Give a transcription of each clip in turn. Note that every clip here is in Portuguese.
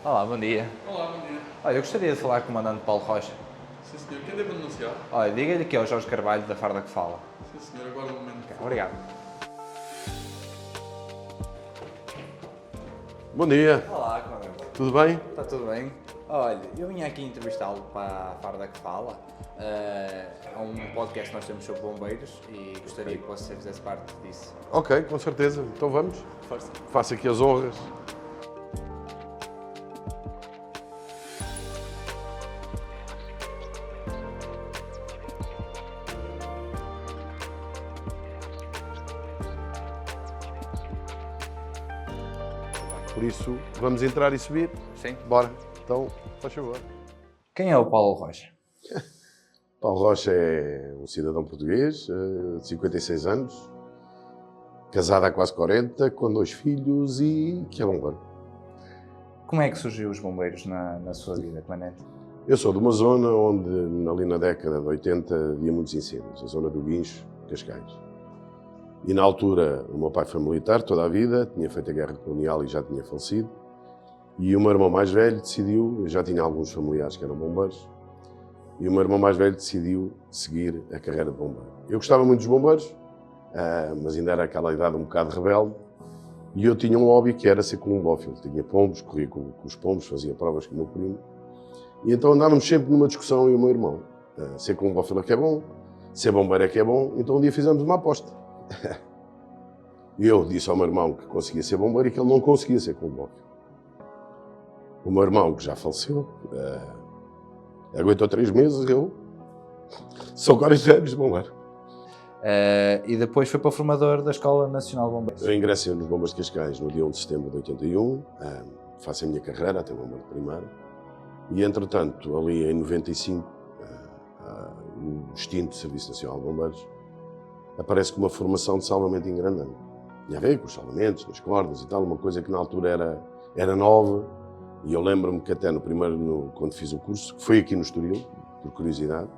Olá, bom dia. Olá, bom dia. Olha, eu gostaria de falar com o comandante Paulo Rocha. Sim, senhor. Quem deve anunciar? Olha, diga-lhe que é o Jorge Carvalho da Farda que fala. Sim, senhor. Agora um momento. Obrigado. Bom dia, Olá, comandante. tudo bem? Está tudo bem? Olha, eu vim aqui entrevistá-lo para a Farda que fala. É um podcast que nós temos sobre bombeiros e gostaria que você fizesse parte disso. Ok, com certeza. Então vamos. Força. Faço aqui as honras. Por isso, vamos entrar e subir? Sim. Bora. Então, faz favor. Quem é o Paulo Rocha? Paulo Rocha é um cidadão português, de 56 anos, casado há quase 40, com 2 filhos e que é bombeiro. Como é que surgiu os bombeiros na sua vida, comandante? Eu sou de uma zona onde, ali na década de 80, havia muitos incêndios, a zona do Guincho, Cascais. E na altura, o meu pai foi militar toda a vida, tinha feito a guerra colonial e já tinha falecido. E o meu irmão mais velho decidiu, eu já tinha alguns familiares que eram bombeiros, e o meu irmão mais velho decidiu seguir a carreira de bombeiro. Eu gostava muito dos bombeiros, mas ainda era aquela idade um bocado rebelde, e eu tinha um hobby que era ser columbófilo. Tinha pombos, corria com os pombos, fazia provas com o meu primo. E então andávamos sempre numa discussão, eu e o meu irmão. Ser columbófilo é que é bom, ser bombeiro é que é bom, então um dia fizemos uma aposta. Eu disse ao meu irmão que conseguia ser bombeiro e que ele não conseguia ser columbófilo. O meu irmão, que já faleceu, aguentou 3 meses, eu sou 40 anos de bombeiro. E depois foi para o formador da Escola Nacional de Bombeiros. Eu ingressei nos Bombeiros de Cascais no dia 1 de setembro de 81, faço a minha carreira até o bombeiro primário, e entretanto, ali em 95, o extinto Serviço Nacional de Bombeiros, aparece com uma formação de salvamento em Grandão. Tinha a ver com os salvamentos, nas cordas e tal, uma coisa que na altura era nova, e eu lembro-me que até quando fiz o curso, que foi aqui no Estoril, por curiosidade,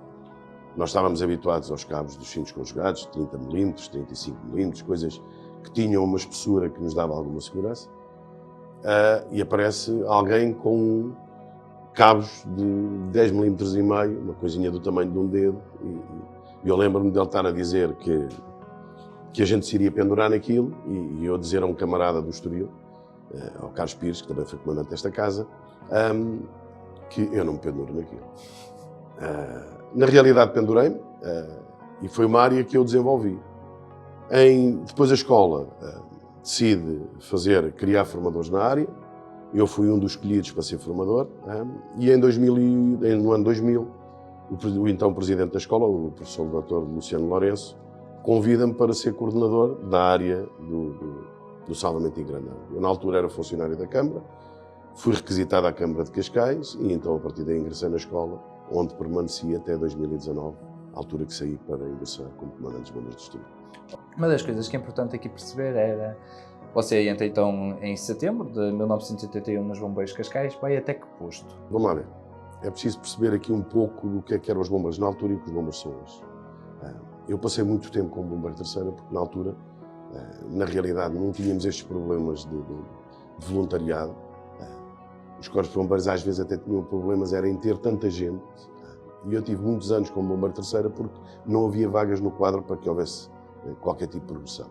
nós estávamos habituados aos cabos dos cintos conjugados, 30 mm, 35 mm, coisas que tinham uma espessura que nos dava alguma segurança, e aparece alguém com cabos de 10 mm e meio, uma coisinha do tamanho de um dedo, e eu lembro-me dele estar a dizer que a gente se iria pendurar naquilo, e eu dizer a um camarada do Estoril, ao Carlos Pires, que também foi comandante desta casa, que eu não me penduro naquilo. Na realidade pendurei-me, e foi uma área que eu desenvolvi. Depois a escola decide criar formadores na área, eu fui um dos escolhidos para ser formador, e no ano 2000, o então presidente da escola, o professor Dr. Luciano Lourenço, convida-me para ser coordenador da área do salvamento em Grandão. Eu, na altura, era funcionário da Câmara, fui requisitado à Câmara de Cascais e então, a partir daí, ingressei na escola, onde permaneci até 2019, à altura que saí para ingressar como comandante dos Bombeiros de Estoril. Uma das coisas que é importante aqui perceber era... Você entra então em setembro de 1981 nos Bombeiros de Cascais, vai até que posto? Vamos lá ver. É preciso perceber aqui um pouco do que é que eram os bombeiros na altura e o que os bombeiros são hoje. Eu passei muito tempo como bombeiro terceira, porque na altura, na realidade, não tínhamos estes problemas de voluntariado. Os corpos de bombeiros às vezes até tinham problemas em ter tanta gente. E eu tive muitos anos como bombeiro terceira porque não havia vagas no quadro para que houvesse qualquer tipo de progressão.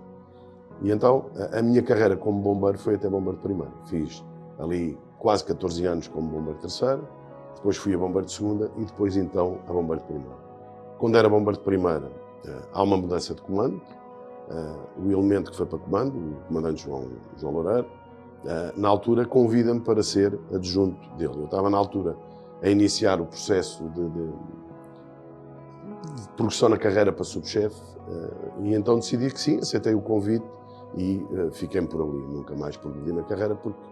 E então, a minha carreira como bombeiro foi até bombeiro primário. Fiz ali quase 14 anos como bombeiro terceiro, depois fui a bombeiro de segunda e depois então a bombeiro de primeira. Quando era bombeiro de primeira, há uma mudança de comando. O elemento que foi para comando, o comandante João Loureiro, na altura convida-me para ser adjunto dele. Eu estava na altura a iniciar o processo de progressão na carreira para subchefe, e então decidi que sim, aceitei o convite e fiquei-me por ali. Nunca mais progredi na carreira porque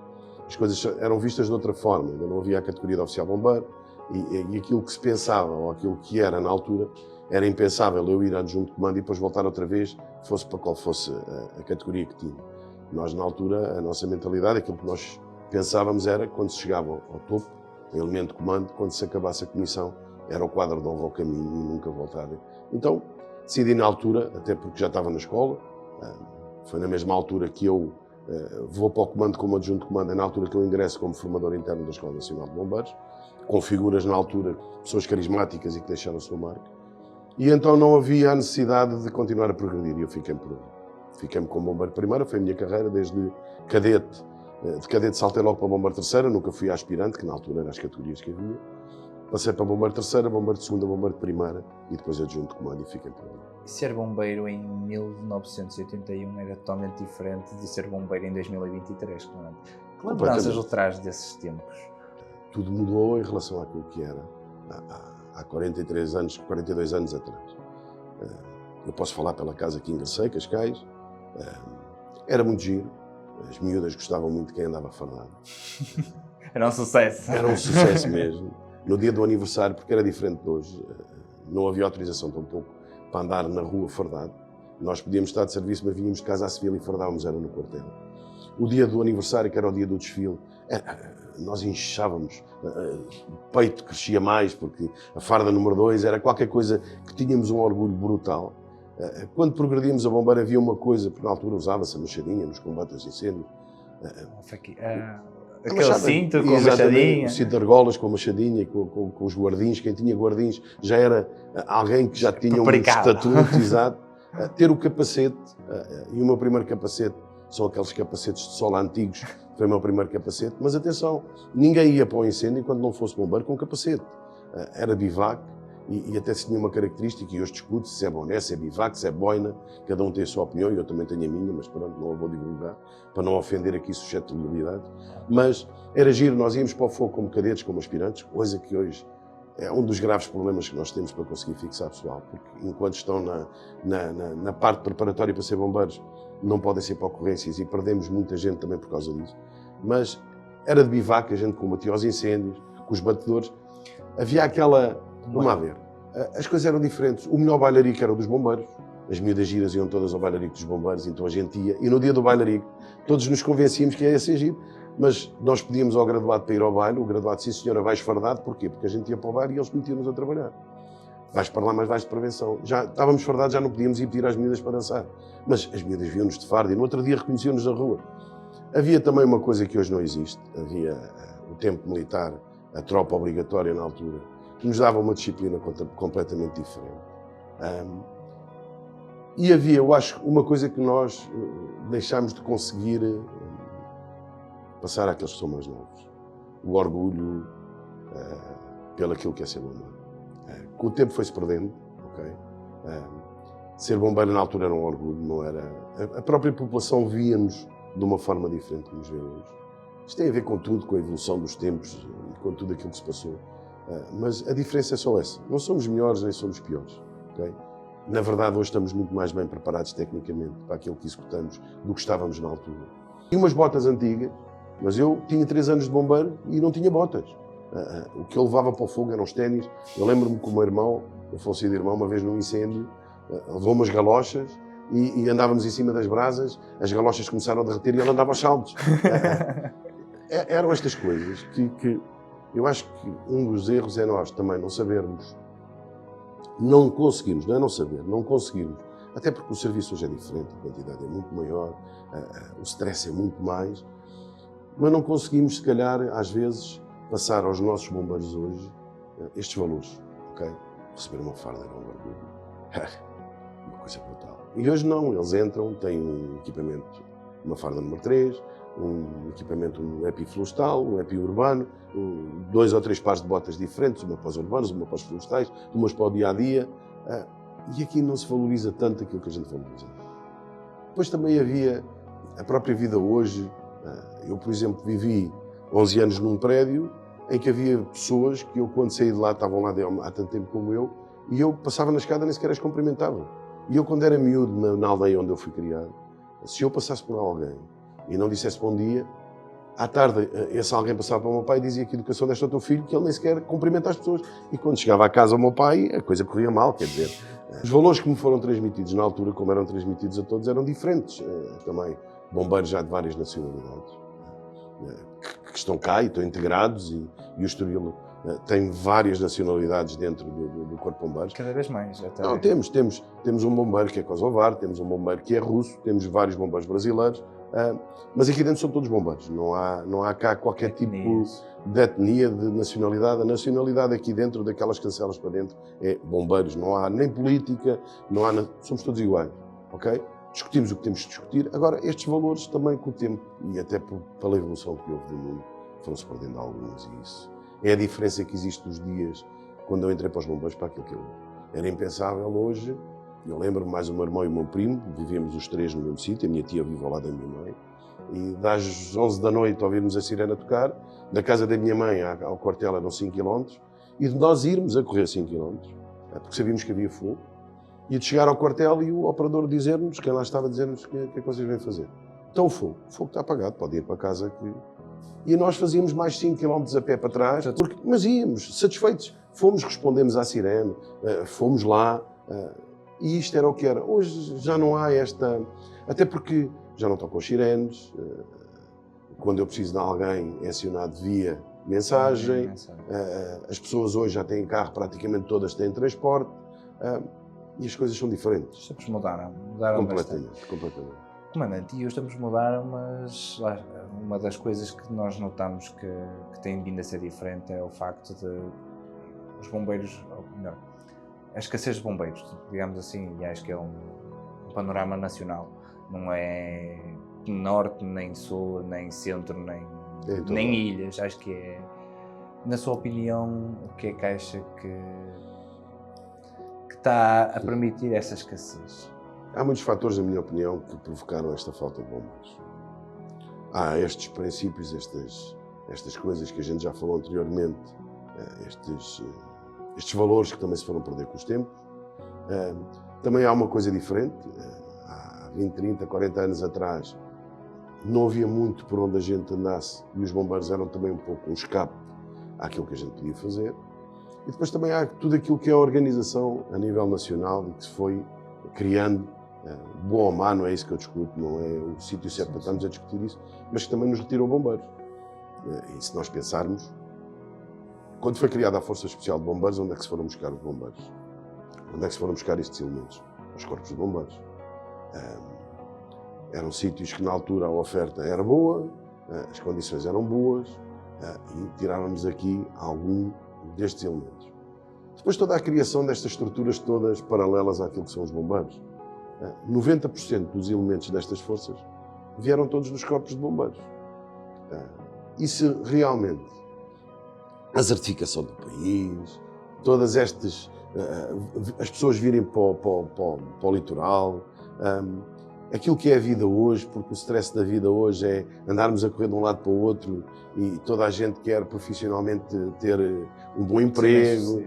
as coisas eram vistas de outra forma, ainda não havia a categoria de oficial bombeiro e aquilo que se pensava ou aquilo que era na altura era impensável eu ir adjunto de comando e depois voltar outra vez, fosse para qual fosse a categoria que tinha. Nós, na altura, a nossa mentalidade, aquilo que nós pensávamos era, quando se chegava ao topo, em elemento de comando, quando se acabasse a comissão, era o quadro de honra ao caminho e nunca voltar. Então, decidi na altura, até porque já estava na escola, foi na mesma altura que eu vou para o comando como adjunto de comando, é na altura que eu ingresso como formador interno da Escola Nacional de Bombeiros, com figuras na altura, pessoas carismáticas e que deixaram a sua marca. E então não havia a necessidade de continuar a progredir e eu fiquei-me por ali. Fiquei-me como bombeiro primeiro, foi a minha carreira desde cadete. De cadete saltei logo para bombeiro terceira, nunca fui aspirante, que na altura eram as categorias que havia. Passei para bombeiro terceira, bombeiro de segunda, bombeiro de primeira e depois adjunto de comando e fiquei por ali. Ser bombeiro em 1981 era totalmente diferente de ser bombeiro em 2023. Que lembranças o traz desses tempos? Tudo mudou em relação àquilo que era há 42 anos atrás. Eu posso falar pela casa que ingressei, Cascais. Era muito giro. As miúdas gostavam muito de quem andava fardado. Era um sucesso. Era um sucesso mesmo. No dia do aniversário, porque era diferente de hoje, não havia autorização tampouco para andar na rua fardado. Nós podíamos estar de serviço, mas vínhamos de casa à civil e fardávamos, era no quartel. O dia do aniversário, que era o dia do desfile, nós inchávamos, o peito crescia mais, porque a farda número 2 era qualquer coisa que tínhamos um orgulho brutal. Quando progredíamos a bombeira havia uma coisa, porque na altura usava-se a machadinha nos combates de incêndio. Aquele cinto com a machadinha. O cinto de argolas com a machadinha, com os guardins. Quem tinha guardins já era alguém que já tinha um estatuto, exato. Ter o capacete, e o meu primeiro capacete são aqueles capacetes de sola antigos, foi o meu primeiro capacete. Mas atenção, ninguém ia para o incêndio enquanto não fosse bombeiro com capacete. Era bivac. E até se tinha uma característica, e hoje discute se é boné, se é bivac, se é boina, cada um tem a sua opinião, e eu também tenho a minha, mas pronto, não a vou divulgar, para não ofender aqui suscetibilidades. Mas era giro, nós íamos para o fogo como cadetes, como aspirantes, coisa que hoje é um dos graves problemas que nós temos para conseguir fixar pessoal, porque enquanto estão na parte preparatória para ser bombeiros, não podem ser para ocorrências, e perdemos muita gente também por causa disso. Mas era de bivac, a gente combatia os incêndios, com os batedores, havia aquela... Vamos lá ver. As coisas eram diferentes. O melhor bailarico era o dos bombeiros. As miúdas giras iam todas ao bailarico dos bombeiros, então a gente ia. E no dia do bailarico, todos nos convencíamos que ia ser giro. Mas nós pedíamos ao graduado para ir ao baile. O graduado, sim senhora, vais fardado. Porquê? Porque a gente ia para o baile e eles metiam-nos a trabalhar. Vais para lá, mas vais de prevenção. Já estávamos fardados, já não podíamos ir pedir às miúdas para dançar. Mas as miúdas viam-nos de fardo e no outro dia reconheciam-nos na rua. Havia também uma coisa que hoje não existe. Havia o tempo militar, a tropa obrigatória na altura, que nos dava uma disciplina completamente diferente. E havia, eu acho, uma coisa que nós deixámos de conseguir passar àqueles que são mais novos. O orgulho pelo aquilo que é ser bombeiro. Com o tempo foi-se perdendo, ok? Ser bombeiro na altura era um orgulho, não era... A própria população via-nos de uma forma diferente que nos vê hoje. Isto tem a ver com tudo, com a evolução dos tempos e com tudo aquilo que se passou. Mas a diferença é só essa. Não somos melhores nem somos piores. Okay? Na verdade, hoje estamos muito mais bem preparados tecnicamente para aquilo que executamos do que estávamos na altura. Tinha umas botas antigas, mas eu tinha 3 anos de bombeiro e não tinha botas. O que eu levava para o fogo eram os ténis. Eu lembro-me que o meu irmão, o falecido irmão, uma vez num incêndio, levou umas galochas e andávamos em cima das brasas, as galochas começaram a derreter e ele andava aos saltos. Eram estas coisas que eu acho que um dos erros é nós também não sabermos, não conseguimos, não é não saber, não conseguimos, até porque o serviço hoje é diferente, a quantidade é muito maior, o stress é muito mais, mas não conseguimos, se calhar, às vezes, passar aos nossos bombeiros hoje estes valores, ok? Receber uma farda era um orgulho, uma coisa brutal. E hoje não, eles entram, têm um equipamento, uma farda número 3, um equipamento, um EPI florestal, um EPI urbano, 2 ou 3 pares de botas diferentes, uma para os urbanos, uma para os florestais, umas para o dia-a-dia, e aqui não se valoriza tanto aquilo que a gente valoriza. Depois também havia a própria vida hoje. Eu, por exemplo, vivi 11 anos num prédio em que havia pessoas que eu, quando saí de lá, estavam lá há tanto tempo como eu, e eu passava na escada nem sequer as cumprimentava. E eu, quando era miúdo, na aldeia onde eu fui criado, se eu passasse por alguém e não dissesse bom dia, à tarde esse alguém passava para o meu pai e dizia que educação deste ao teu filho, que ele nem sequer cumprimenta as pessoas. E quando chegava à casa ao meu pai, a coisa corria mal, quer dizer. Os valores que me foram transmitidos na altura, como eram transmitidos a todos, eram diferentes. Também bombeiros já de várias nacionalidades, que estão cá e estão integrados, e o Estoril tem várias nacionalidades dentro do Corpo de Bombeiros. Cada vez mais. Até... Não, temos um bombeiro que é kosovar, temos um bombeiro que é russo, temos vários bombeiros brasileiros, mas aqui dentro são todos bombeiros, não há cá qualquer tipo de etnia, de nacionalidade. A nacionalidade aqui dentro, daquelas cancelas para dentro, é bombeiros, não há nem política, somos todos iguais, ok? Discutimos o que temos de discutir. Agora, estes valores também com o tempo, e até pela evolução que houve do mundo, foram-se perdendo alguns, e isso é a diferença que existe dos dias quando eu entrei para os bombeiros para aquilo que eu era impensável hoje. Eu lembro-me, mais o meu irmão e o meu primo, vivíamos os três no mesmo sítio, a minha tia vive ao lado da minha mãe, e das 11 da noite ouvirmos a sirene a tocar, da casa da minha mãe ao quartel eram 5 km, e de nós irmos a correr 5 km, porque sabíamos que havia fogo, e de chegar ao quartel e o operador dizer-nos, quem lá estava, dizer-nos o que é que vocês vêm fazer. Então o fogo está apagado, pode ir para casa. E nós fazíamos mais 5 km a pé para trás, mas íamos, satisfeitos. Fomos, respondemos à sirene, fomos lá, e isto era o que era. Hoje já não há esta... Até porque já não tocam as sirenes, quando eu preciso de alguém é acionado via mensagem, as pessoas hoje já têm carro, praticamente todas têm transporte, e as coisas são diferentes. Os tempos mudaram completamente. Comandante, e os tempos mudaram, mas uma das coisas que nós notamos que tem vindo a ser diferente é o facto de os bombeiros, ou melhor, a escassez de bombeiros, digamos assim, e acho que é um panorama nacional, não é norte, nem sul, nem centro, nem ilhas, acho que é, na sua opinião, o que é que acha que está a permitir essa escassez? Há muitos fatores, na minha opinião, que provocaram esta falta de bombeiros. Há estes princípios, estas coisas que a gente já falou anteriormente, estes valores que também se foram perder com os tempos. Também há uma coisa diferente. Há 20, 30, 40 anos atrás, não havia muito por onde a gente andasse, e os bombeiros eram também um pouco um escape àquilo que a gente podia fazer. E depois também há tudo aquilo que é a organização a nível nacional e que se foi criando, boa ou má, não é isso que eu discuto, não é o sítio certo para estarmos a discutir isso, mas que também nos retirou bombeiros. E se nós pensarmos, quando foi criada a Força Especial de Bombeiros, onde é que se foram buscar os bombeiros? Onde é que se foram buscar estes elementos? Os corpos de bombeiros. Eram sítios que na altura a oferta era boa, as condições eram boas, e tiraram-nos aqui algum destes elementos. Depois toda a criação destas estruturas todas paralelas àquilo que são os bombeiros. 90% dos elementos destas forças vieram todos dos corpos de bombeiros. E se realmente a certificação do país, todas estas, as pessoas virem para o litoral, aquilo que é a vida hoje, porque o stress da vida hoje é andarmos a correr de um lado para o outro e toda a gente quer profissionalmente ter um bom emprego,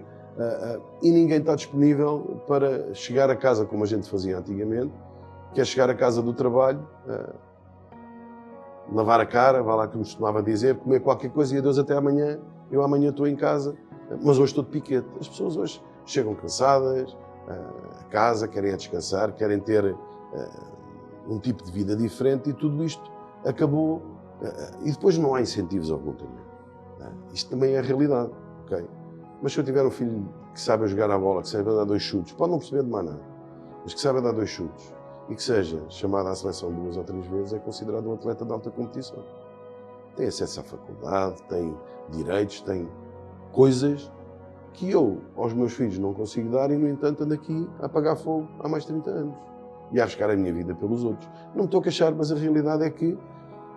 e ninguém está disponível para chegar a casa como a gente fazia antigamente, que é chegar a casa do trabalho, lavar a cara, vá lá que me costumava dizer, comer qualquer coisa e adeus até amanhã, eu amanhã estou em casa, mas hoje estou de piquete. As pessoas hoje chegam cansadas a casa, querem descansar, querem ter um tipo de vida diferente, e tudo isto acabou, e depois não há incentivos ao voluntamento. Isto também é a realidade, ok? Mas se eu tiver um filho que sabe jogar a bola, que sabe dar 2 chutes, pode não perceber de mais nada, mas que sabe dar 2 chutes e que seja chamado à seleção 2 ou 3 vezes, é considerado um atleta de alta competição. Tem acesso à faculdade, tem direitos, tem coisas que eu, aos meus filhos, não consigo dar, e, no entanto, ando aqui a apagar fogo há mais de 30 anos e a arriscar a minha vida pelos outros. Não me estou a queixar, mas a realidade é que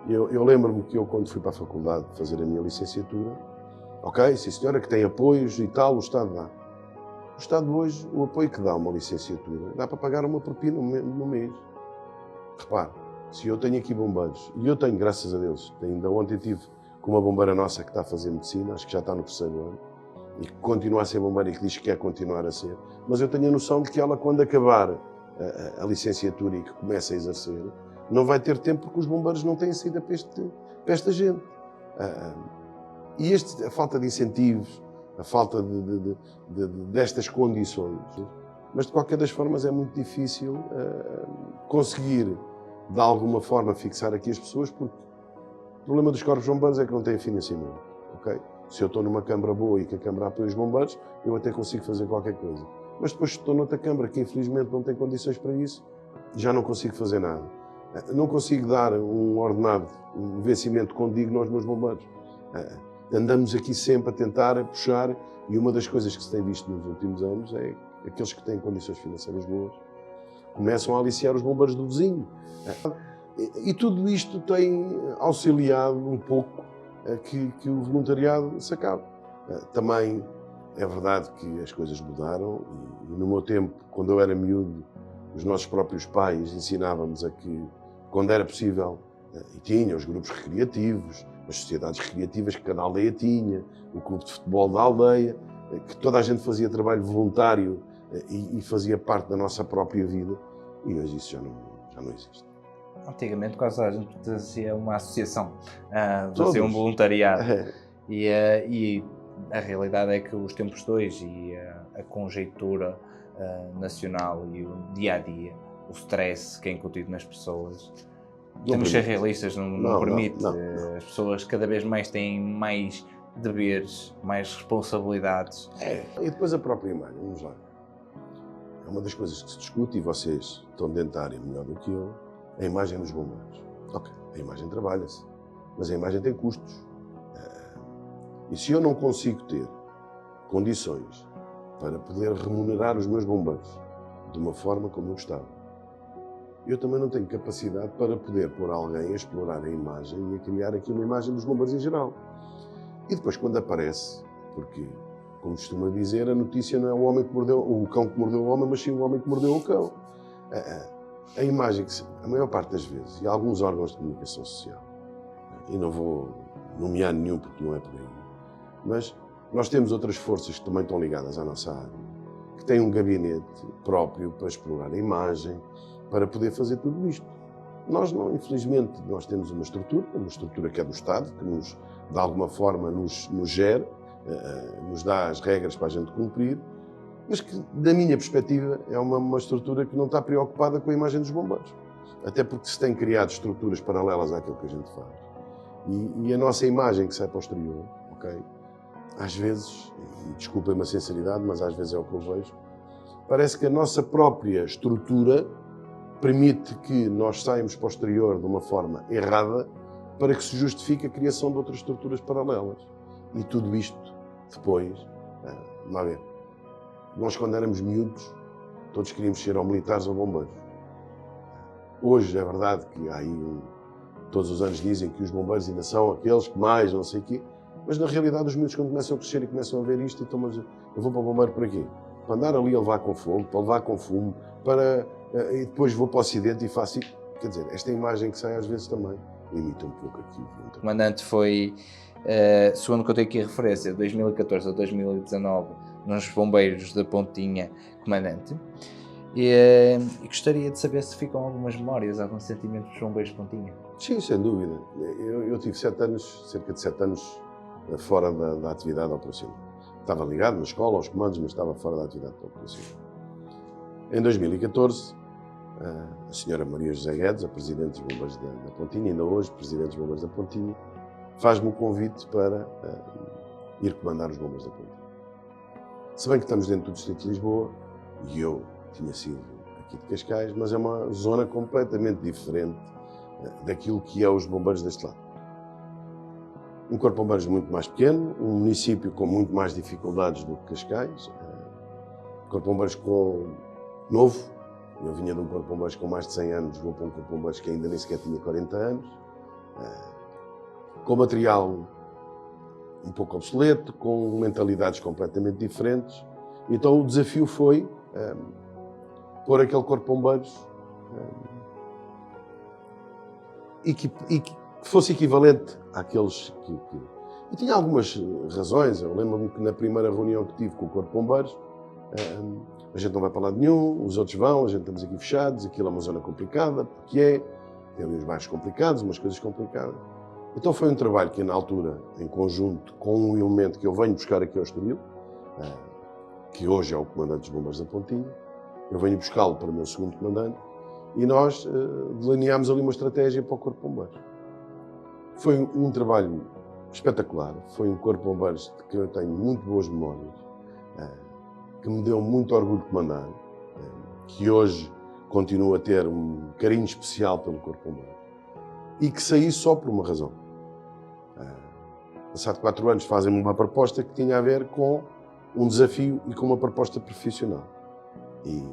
eu lembro-me que eu, quando fui para a faculdade fazer a minha licenciatura, ok, sim senhora, que tem apoios e tal, o Estado dá. O Estado hoje, o apoio que dá uma licenciatura, dá para pagar uma propina no mês. Repare, se eu tenho aqui bombeiros, e eu tenho, graças a Deus, ainda ontem tive com uma bombeira nossa que está a fazer medicina, acho que já está no 3º ano, e que continua a ser bombeira e que diz que quer continuar a ser, mas eu tenho a noção de que ela, quando acabar a licenciatura e que começa a exercer, não vai ter tempo, porque os bombeiros não têm saída para esta gente. E a falta de incentivos, a falta destas condições, mas de qualquer das formas é muito difícil conseguir, de alguma forma, fixar aqui as pessoas, porque o problema dos corpos bombeiros é que não têm financiamento, ok? Se eu estou numa câmara boa e que a câmara apoia os bombeiros, eu até consigo fazer qualquer coisa. Mas depois estou noutra câmara que infelizmente não tem condições para isso, já não consigo fazer nada. Não consigo dar um ordenado, um vencimento condigno aos meus bombeiros. Andamos aqui sempre a tentar puxar, e uma das coisas que se tem visto nos últimos anos é aqueles que têm condições financeiras boas começam a aliciar os bombeiros do vizinho. E tudo isto tem auxiliado um pouco que o voluntariado se acabe. Também é verdade que as coisas mudaram e no meu tempo, quando eu era miúdo, os nossos próprios pais ensinavam-nos a que, quando era possível, e tinha os grupos recreativos, as sociedades recreativas que cada aldeia tinha, o clube de futebol da aldeia, que toda a gente fazia trabalho voluntário e fazia parte da nossa própria vida, e hoje isso já não existe. Antigamente quase a gente pertencia a uma associação, fazia um voluntariado, e a realidade é que os tempos de hoje e a conjectura nacional e o dia-a-dia, o stress que é incutido nas pessoas, temos de ser realistas, não permite. Não. As pessoas cada vez mais têm mais deveres, mais responsabilidades. E depois a própria imagem, vamos lá. É uma das coisas que se discute, e vocês estão dentro da área melhor do que eu, a imagem dos bombeiros. Ok, a imagem trabalha-se, mas a imagem tem custos. E se eu não consigo ter condições para poder remunerar os meus bombeiros de uma forma como eu gostava, eu também não tenho capacidade para poder pôr alguém a explorar a imagem e a criar aqui uma imagem dos bombeiros em geral. E depois, quando aparece, porque, como costuma dizer, a notícia não é o cão que mordeu o homem, mas sim o homem que mordeu o cão. A imagem que, a maior parte das vezes, e alguns órgãos de comunicação social, e não vou nomear nenhum porque não é por aí, mas nós temos outras forças que também estão ligadas à nossa área, que têm um gabinete próprio para explorar a imagem, para poder fazer tudo isto. Nós não, infelizmente, nós temos uma estrutura que é do Estado, que nos, de alguma forma, nos gera, nos dá as regras para a gente cumprir, mas que, da minha perspectiva, é uma estrutura que não está preocupada com a imagem dos bombeiros. Até porque se tem criado estruturas paralelas àquilo que a gente faz. E a nossa imagem que sai para o exterior, ok? Às vezes, e desculpem-me a sinceridade, mas às vezes é o que eu vejo, parece que a nossa própria estrutura permite que nós saímos para o exterior de uma forma errada para que se justifique a criação de outras estruturas paralelas. E tudo isto, depois, vamos lá ver, nós quando éramos miúdos, todos queríamos ser ou militares ou bombeiros. Hoje é verdade que há aí, todos os anos dizem que os bombeiros ainda são aqueles que mais, não sei o quê, mas na realidade os miúdos quando começam a crescer e começam a ver isto, então, mas eu vou para o bombeiro por aqui, para andar ali a levar com fogo, para levar com fumo, e depois vou para o acidente e faço isso. Quer dizer, esta imagem que sai às vezes também limita um pouco aqui. O comandante foi, segundo o que eu tenho aqui a referência, de 2014 a 2019, nos Bombeiros da Pontinha, comandante. E gostaria de saber se ficam algumas memórias, alguns sentimentos dos Bombeiros de Pontinha. Sim, sem dúvida. Eu tive cerca de 7 anos fora da atividade operacional. Estava ligado na escola, aos comandos, mas estava fora da atividade operacional. Em 2014, a senhora Maria José Guedes, a Presidente dos Bombeiros da Pontinha, ainda hoje Presidente dos Bombeiros da Pontinha, faz-me o convite para ir comandar os Bombeiros da Pontinha. Se bem que estamos dentro do Distrito de Lisboa, e eu tinha sido aqui de Cascais, mas é uma zona completamente diferente daquilo que é os bombeiros deste lado. Um corpo de bombeiros muito mais pequeno, um município com muito mais dificuldades do que Cascais, um corpo de bombeiros novo. Eu vinha de um corpo de bombeiros com mais de 100 anos, vou para um corpo de bombeiros que ainda nem sequer tinha 40 anos, com material um pouco obsoleto, com mentalidades completamente diferentes. Então o desafio foi pôr aquele corpo de bombeiros e que fosse equivalente àqueles que... E tinha algumas razões. Eu lembro-me que na primeira reunião que tive com o corpo de bombeiros, a gente não vai para lado nenhum, os outros vão, a gente estamos aqui fechados, aquilo é uma zona complicada, porque tem ali uns bairros complicados, umas coisas complicadas. Então foi um trabalho que na altura, em conjunto com um elemento que eu venho buscar aqui ao Estoril, que hoje é o comandante dos Bombeiros da Pontinha, eu venho buscá-lo para o meu segundo comandante, e nós delineámos ali uma estratégia para o Corpo de Bombeiros. Foi um trabalho espetacular. Foi um corpo de bombeiros de que eu tenho muito boas memórias, que me deu muito orgulho de comandar, que hoje continuo a ter um carinho especial pelo corpo de bombeiros e que saí só por uma razão. Passado 4 anos fazem-me uma proposta que tinha a ver com um desafio e com uma proposta profissional. E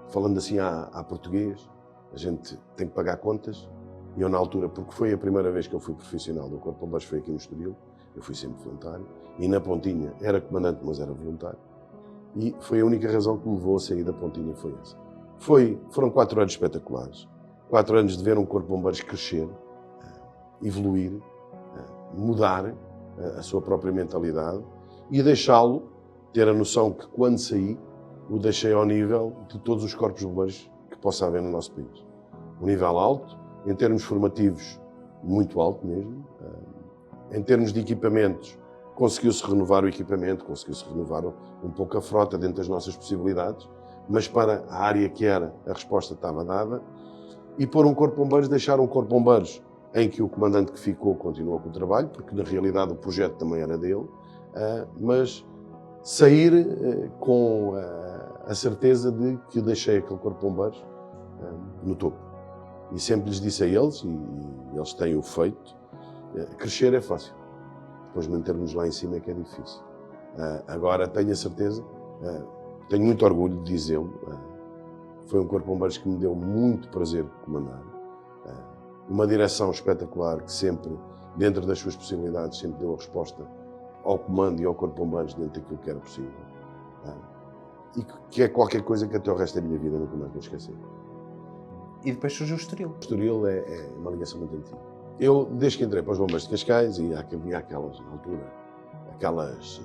falando assim à português, a gente tem que pagar contas. E eu, na altura, porque foi a primeira vez que eu fui profissional do Corpo de Bombeiros, foi aqui no Estoril, eu fui sempre voluntário, e na Pontinha era comandante, mas era voluntário. E foi a única razão que me levou a sair da Pontinha, foi essa. Foram 4 anos espetaculares. 4 anos de ver um Corpo de Bombeiros crescer, evoluir, mudar a sua própria mentalidade e deixá-lo ter a noção que, quando saí, o deixei ao nível de todos os corpos de bombeiros que possa haver no nosso país. Um nível alto, em termos formativos, muito alto mesmo. Em termos de equipamentos, conseguiu-se renovar o equipamento, conseguiu-se renovar um pouco a frota dentro das nossas possibilidades, mas para a área que era, a resposta estava dada. E pôr um corpo de bombeiros, deixar um corpo de bombeiros em que o comandante que ficou continuou com o trabalho, porque na realidade o projeto também era dele, mas sair com a certeza de que deixei aquele corpo de bombeiros no topo. E sempre lhes disse a eles, e eles têm o feito, crescer é fácil. Depois manter-nos lá em cima é que é difícil. Agora tenho a certeza, tenho muito orgulho de dizê-lo, foi um corpo de bombeiros que me deu muito prazer comandar. Uma direção espetacular que sempre, dentro das suas possibilidades, sempre deu a resposta ao comando e ao corpo de bombeiros dentro daquilo que era possível. E que é qualquer coisa que até o resto da minha vida nunca mais vou esquecer. E depois surgiu o Estoril. O Estoril é uma ligação muito antiga. Eu, desde que entrei para os Bombeiros de Cascais, e havia aquelas, na altura, aquelas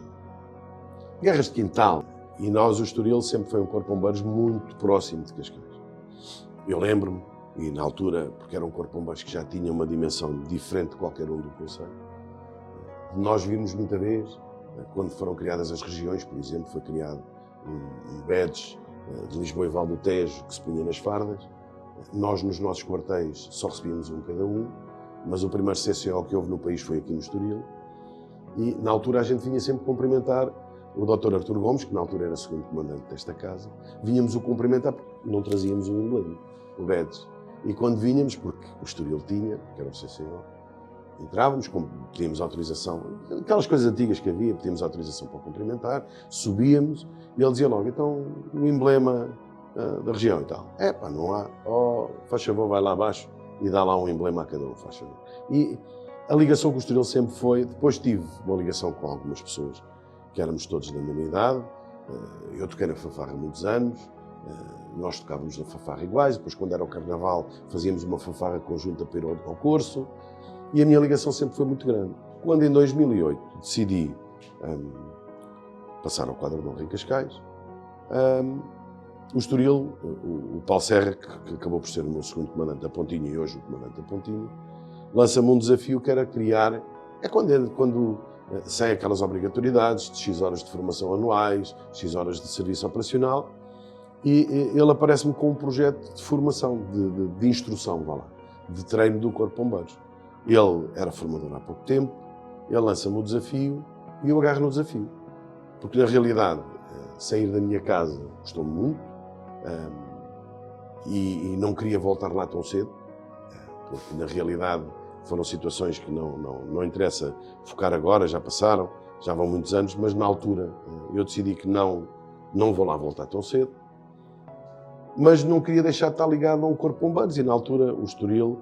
guerras de quintal, e nós, o Estoril, sempre foi um corpo de bombeiros muito próximo de Cascais. Eu lembro-me, e na altura, porque era um corpo de bombeiros que já tinha uma dimensão diferente de qualquer um do Conselho, nós vimos muita vez, quando foram criadas as regiões, por exemplo, foi criado um badge de Lisboa e Val do Tejo que se punha nas fardas. Nós, nos nossos quartéis, só recebíamos um cada um, mas o primeiro CCO que houve no país foi aqui no Estoril. E, na altura, a gente vinha sempre cumprimentar o Dr. Artur Gomes, que na altura era segundo comandante desta casa. Vinhamos o cumprimentar porque não trazíamos o emblema, o badge. E quando vinhamos, porque o Estoril tinha, que era o CCO, entrávamos, pedíamos autorização, aquelas coisas antigas que havia, pedíamos autorização para cumprimentar, subíamos, e ele dizia logo, então, o emblema da região e tal. Não há, faz favor, vai lá abaixo e dá lá um emblema a cada um, faz favor. E a ligação com o Estoril sempre foi, depois tive uma ligação com algumas pessoas, que éramos todos da mesma idade, eu toquei na fanfarra há muitos anos, nós tocávamos na fanfarra iguais, depois quando era o Carnaval fazíamos uma fanfarra conjunta para ir ao curso, e a minha ligação sempre foi muito grande. Quando em 2008 decidi passar ao quadro de honra em Cascais, o Estoril, o Paulo Serra, que acabou por ser o meu segundo comandante da Pontinha e hoje o comandante da Pontinha, lança-me um desafio que era criar, quando saem aquelas obrigatoriedades de X horas de formação anuais, X horas de serviço operacional, e ele aparece-me com um projeto de formação, de instrução, de treino do Corpo de Bombeiros. Ele era formador há pouco tempo, ele lança-me o desafio e eu agarro no desafio. Porque, na realidade, sair da minha casa custou-me muito e não queria voltar lá tão cedo, porque, na realidade, foram situações que não interessa focar agora, já passaram, já vão muitos anos, mas, na altura, eu decidi que não vou lá voltar tão cedo, mas não queria deixar de estar ligado a um corpo de bombeiros e, na altura, o Estoril,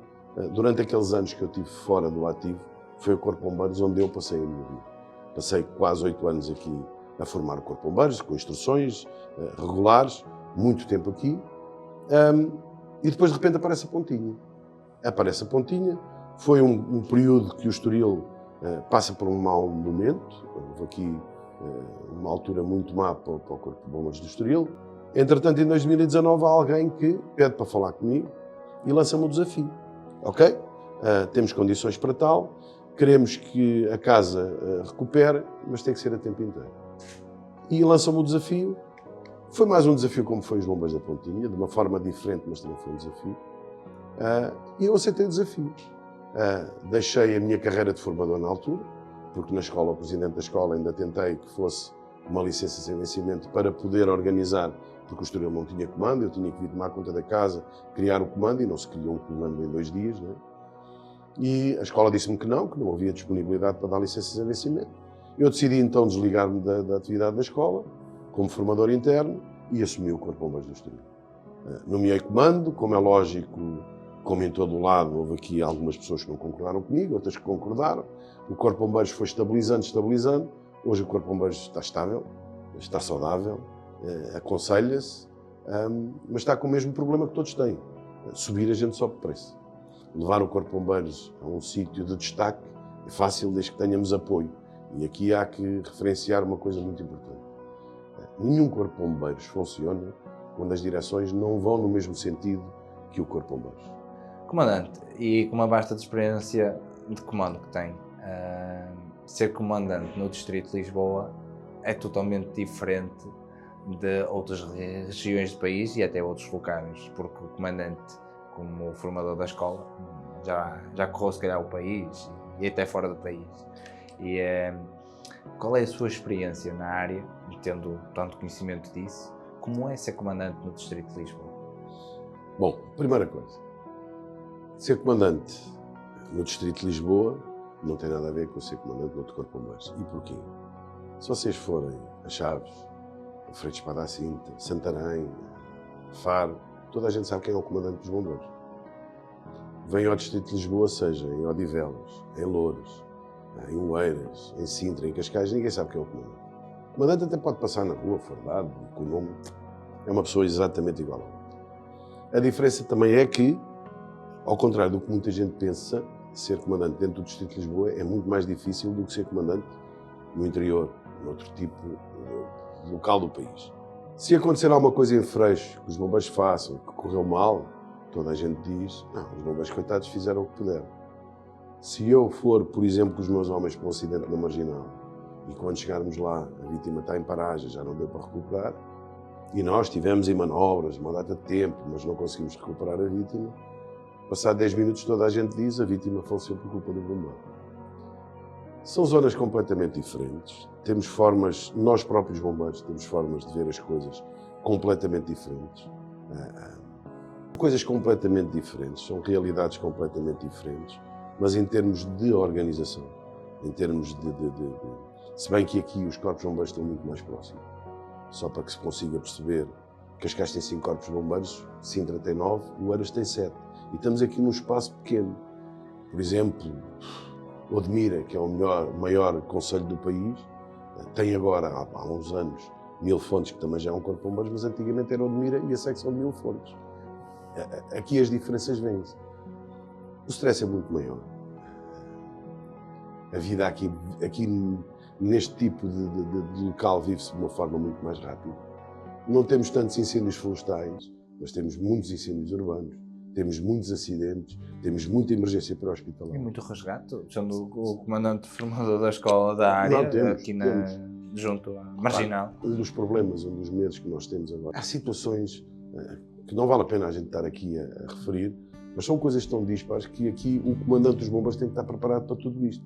durante aqueles anos que eu tive fora do ativo, foi o Corpo de Bombeiros onde eu passei a minha vida. Passei quase 8 anos aqui a formar o Corpo de Bombeiros, com instruções regulares, muito tempo aqui, e depois de repente aparece a Pontinha. Aparece a Pontinha, foi um período que o Estoril passa por um mau momento, houve aqui uma altura muito má para o Corpo de Bombeiros do Estoril. Entretanto, em 2019, há alguém que pede para falar comigo e lança-me o desafio. Ok? Temos condições para tal, queremos que a casa recupere, mas tem que ser a tempo inteiro. E lançam-me o desafio. Foi mais um desafio como foi os Bombeiros da Pontinha, de uma forma diferente, mas também foi um desafio. E eu aceitei o desafio. Deixei a minha carreira de formador na altura, porque na escola, o presidente da escola, ainda tentei que fosse uma licença sem vencimento para poder organizar, porque o Estoril não tinha comando, eu tinha que vir tomar conta da casa, criar o comando, e não se criou um comando em 2 dias, né? E a escola disse-me que não havia disponibilidade para dar licença sem vencimento. Eu decidi então desligar-me da atividade da escola, como formador interno, e assumi o Corpo de Bombeiros do Estoril. Nomeei comando, como é lógico, como em todo o lado, houve aqui algumas pessoas que não concordaram comigo, outras que concordaram. O Corpo de Bombeiros foi estabilizando. Hoje o Corpo de Bombeiros está estável, está saudável, aconselha-se, mas está com o mesmo problema que todos têm. Subir a gente sobe de preço. Levar o Corpo de Bombeiros a um sítio de destaque é fácil desde que tenhamos apoio. E aqui há que referenciar uma coisa muito importante. Nenhum Corpo de Bombeiros funciona quando as direções não vão no mesmo sentido que o Corpo de Bombeiros. Comandante, e com uma vasta experiência de comando que tem, ser comandante no Distrito de Lisboa é totalmente diferente de outras regiões do país e até outros locais, porque o comandante, como formador da escola, já correu se calhar o país e até fora do país. E qual é a sua experiência na área, tendo tanto conhecimento disso, como é ser comandante no Distrito de Lisboa? Bom, primeira coisa, ser comandante no Distrito de Lisboa não tem nada a ver com ser comandante no outro Corpo de Bombeiros. E porquê? Se vocês forem a Chaves, a Frei de Espada à Cinta, Santarém, Faro, toda a gente sabe quem é o comandante dos bombeiros. Vem ao Distrito de Lisboa, seja em Odivelas, em Loures, em Oeiras, em Sintra, em Cascais, ninguém sabe quem é o comandante. O comandante até pode passar na rua, fardado, com o nome, é uma pessoa exatamente igual a outra. A diferença também é que, ao contrário do que muita gente pensa, ser comandante dentro do Distrito de Lisboa é muito mais difícil do que ser comandante no interior, noutro tipo de local do país. Se acontecer alguma coisa em Freixo que os bombeiros façam, que correu mal, toda a gente diz, não, os bombeiros coitados fizeram o que puderam. Se eu for, por exemplo, com os meus homens para um acidente na Marginal e quando chegarmos lá a vítima está em paragem, já não deu para recuperar, e nós estivemos em manobras, uma data de tempo, mas não conseguimos recuperar a vítima, passado 10 minutos toda a gente diz a vítima faleceu por culpa do bombeiro. São zonas completamente diferentes, temos formas, nós próprios bombeiros temos formas de ver as coisas completamente diferentes. Coisas completamente diferentes, são realidades completamente diferentes, mas em termos de organização, em termos se bem que aqui os corpos de bombeiros estão muito mais próximos, só para que se consiga perceber, Cascais tem 5 corpos de bombeiros, Sintra tem 9, Oeiras tem 7. E estamos aqui num espaço pequeno. Por exemplo, Odmira, que é o maior concelho do país, tem agora, há uns anos, Mil Fontes, que também já é um corpo de bombeiros, mas antigamente era Odmira e a secção de Mil Fontes. Aqui as diferenças vêm-se. O stress é muito maior. A vida aqui neste tipo de local vive-se de uma forma muito mais rápida. Não temos tantos incêndios florestais, mas temos muitos incêndios urbanos, temos muitos acidentes, temos muita emergência para o hospital. E muito resgate, sendo o comandante formador da escola da área, não, temos. Junto à Marginal. Um dos problemas, um dos medos que nós temos agora, há situações que não vale a pena a gente estar aqui a referir, mas são coisas tão dispares que aqui o comandante dos bombeiros tem que estar preparado para tudo isto.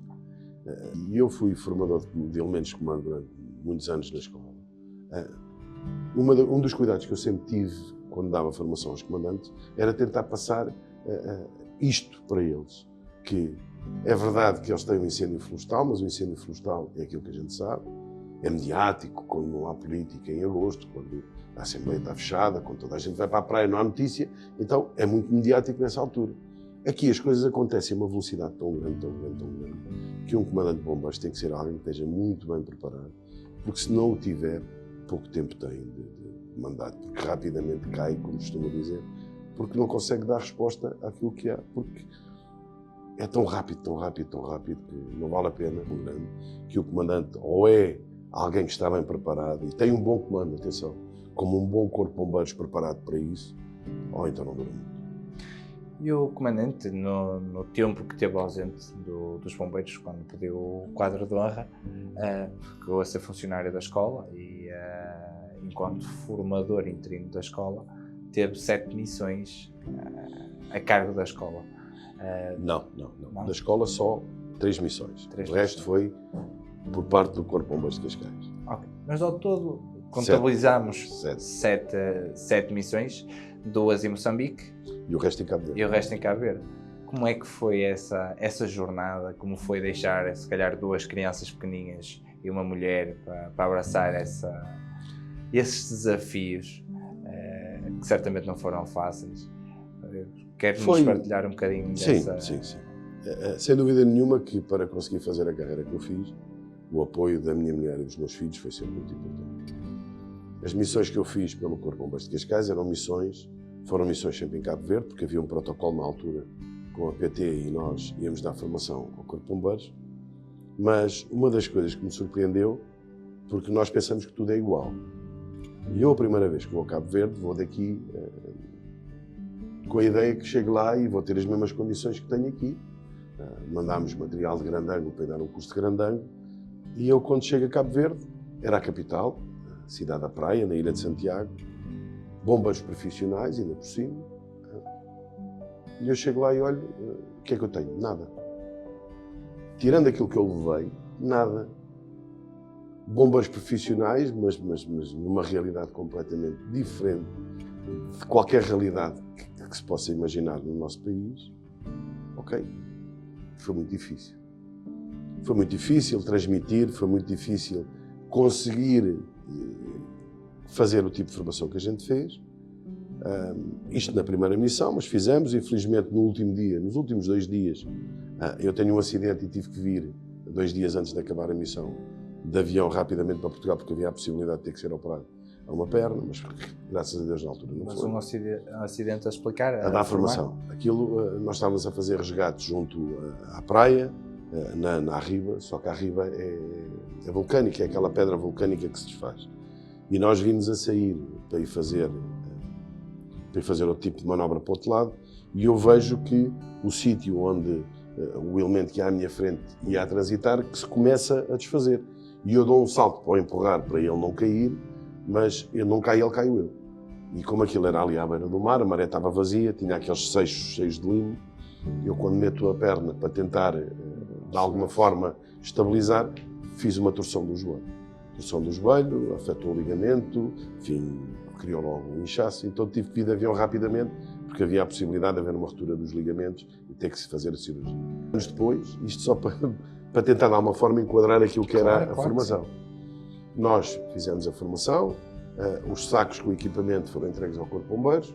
E eu fui formador de elementos de comando durante muitos anos na escola. Um dos cuidados que eu sempre tive quando dava formação aos comandantes era tentar passar isto para eles, que é verdade que eles têm um incêndio florestal, mas o incêndio florestal é aquilo que a gente sabe, é mediático, quando não há política em agosto, quando a Assembleia está fechada, quando toda a gente vai para a praia não há notícia, então é muito mediático nessa altura. Aqui as coisas acontecem a uma velocidade tão grande, que um comandante de bombeiros tem que ser alguém que esteja muito bem preparado, porque se não o tiver, pouco tempo tem de mandato, porque rapidamente cai, como costuma dizer, porque não consegue dar resposta àquilo que há, porque é tão rápido, que não vale a pena, que o comandante ou é alguém que está bem preparado e tem um bom comando, atenção, como um bom corpo de bombeiros preparado para isso, ou então não dura muito. E o comandante, no tempo que esteve ausente dos bombeiros, quando pediu o quadro de honra, ficou a ser funcionário da escola e, enquanto formador interino da escola, teve 7 missões a cargo da escola. Não. Da escola só 3 missões. Três O resto missões. foi por parte do Corpo de Bombeiros de Cascais. Ok. Mas ao todo contabilizamos Sete. sete missões, 2 em Moçambique E o resto em Cabo Verde. e o resto em Cabo Verde. Como é que foi essa jornada? Como foi deixar, se calhar, 2 crianças pequeninhas e uma mulher para abraçar esses desafios, que certamente não foram fáceis? Quer-nos partilhar um bocadinho dessa... Sim. Sem dúvida nenhuma que para conseguir fazer a carreira que eu fiz, o apoio da minha mulher e dos meus filhos foi sempre muito importante. As missões que eu fiz pelo Corpo de Bombeiros de Cascais foram missões sempre em Cabo Verde, porque havia um protocolo na altura com a PT e nós íamos dar formação ao Corpo de Bombeiros. Mas uma das coisas que me surpreendeu, porque nós pensamos que tudo é igual. E eu, a primeira vez que vou a Cabo Verde, vou daqui com a ideia que chego lá e vou ter as mesmas condições que tenho aqui. Mandámos material de grande ângulo para ir dar um curso de grande ângulo. E eu, quando chego a Cabo Verde, era a capital, a cidade da praia, na Ilha de Santiago, bombeiros profissionais, ainda por cima. E eu chego lá e olho, o que é que eu tenho? Nada. Tirando aquilo que eu levei, nada. Bombeiros profissionais, mas numa realidade completamente diferente de qualquer realidade que se possa imaginar no nosso país. Ok, foi muito difícil. Foi muito difícil transmitir, foi muito difícil conseguir fazer o tipo de formação que a gente fez. Isto na primeira missão, mas fizemos. Infelizmente, nos últimos 2 dias, eu tenho um acidente e tive que vir 2 dias antes de acabar a missão de avião rapidamente para Portugal, porque havia a possibilidade de ter que ser operado a uma perna, mas graças a Deus na altura não foi. Mas um acidente a explicar? A dar formação. Aquilo, nós estávamos a fazer resgates junto à praia, na Arriba, só que a Arriba é vulcânica, é aquela pedra vulcânica que se desfaz. E nós vimos a sair para ir fazer outro tipo de manobra para o outro lado, e eu vejo que o sítio onde o elemento que há à minha frente ia a transitar, que se começa a desfazer. E eu dou um salto para o empurrar, para ele não cair, mas ele não cai, ele caiu eu. E como aquilo era ali à beira do mar, a maré estava vazia, tinha aqueles seixos cheios de limo, eu quando meto a perna para tentar, de alguma forma, estabilizar, fiz uma torção do joelho. Torção do joelho, afetou o ligamento, enfim, criou logo um inchaço, então tive que ir de avião rapidamente, porque havia a possibilidade de haver uma ruptura dos ligamentos e ter que se fazer a cirurgia. Anos depois, isto só para tentar de alguma forma enquadrar aquilo que era a formação. Nós fizemos a formação, os sacos com o equipamento foram entregues ao Corpo de Bombeiros,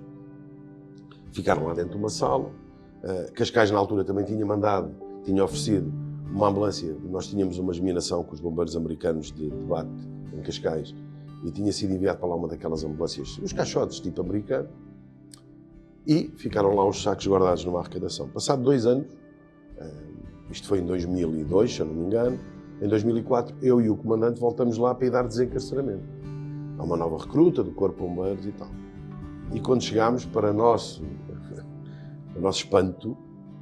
ficaram lá dentro de uma sala. Cascais, na altura, também tinha oferecido uma ambulância. Nós tínhamos uma geminação com os bombeiros americanos de debate em Cascais e tinha sido enviado para lá uma daquelas ambulâncias, os caixotes tipo americano, e ficaram lá os sacos guardados numa arrecadação. Passado 2 anos, isto foi em 2002, se eu não me engano, em 2004, eu e o comandante voltamos lá para ir dar desencarceramento. Há uma nova recruta do Corpo de Bombeiros e tal. E quando chegámos, para nosso espanto,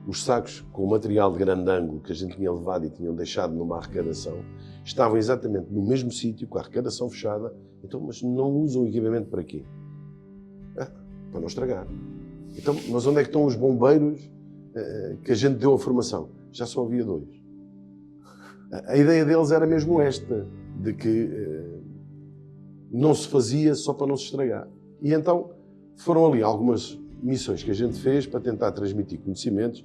os sacos com o material de grande ângulo que a gente tinha levado e tinham deixado numa arrecadação estavam exatamente no mesmo sítio, com a arrecadação fechada. Então, mas não usam equipamento para quê? Para não estragar. Então, mas onde é que estão os bombeiros que a gente deu a formação? Já só havia 2. A ideia deles era mesmo esta, de que não se fazia só para não se estragar. E então foram ali algumas missões que a gente fez para tentar transmitir conhecimentos,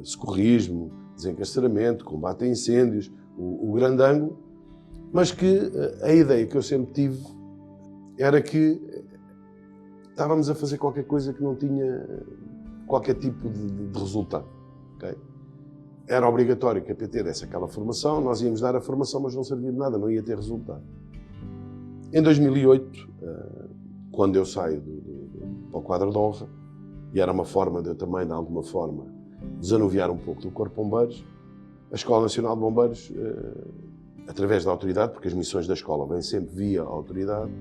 socorrismo, desencarceramento, combate a incêndios, o grande ângulo, mas que a ideia que eu sempre tive era que estávamos a fazer qualquer coisa que não tinha qualquer tipo de resultado. Okay? Era obrigatório que a PT desse aquela formação, nós íamos dar a formação, mas não servia de nada, não ia ter resultado. Em 2008, quando eu saio para o quadro de honra, e era uma forma de eu também, de alguma forma, desanuviar um pouco do Corpo de Bombeiros, a Escola Nacional de Bombeiros, através da autoridade, porque as missões da escola vêm sempre via autoridade,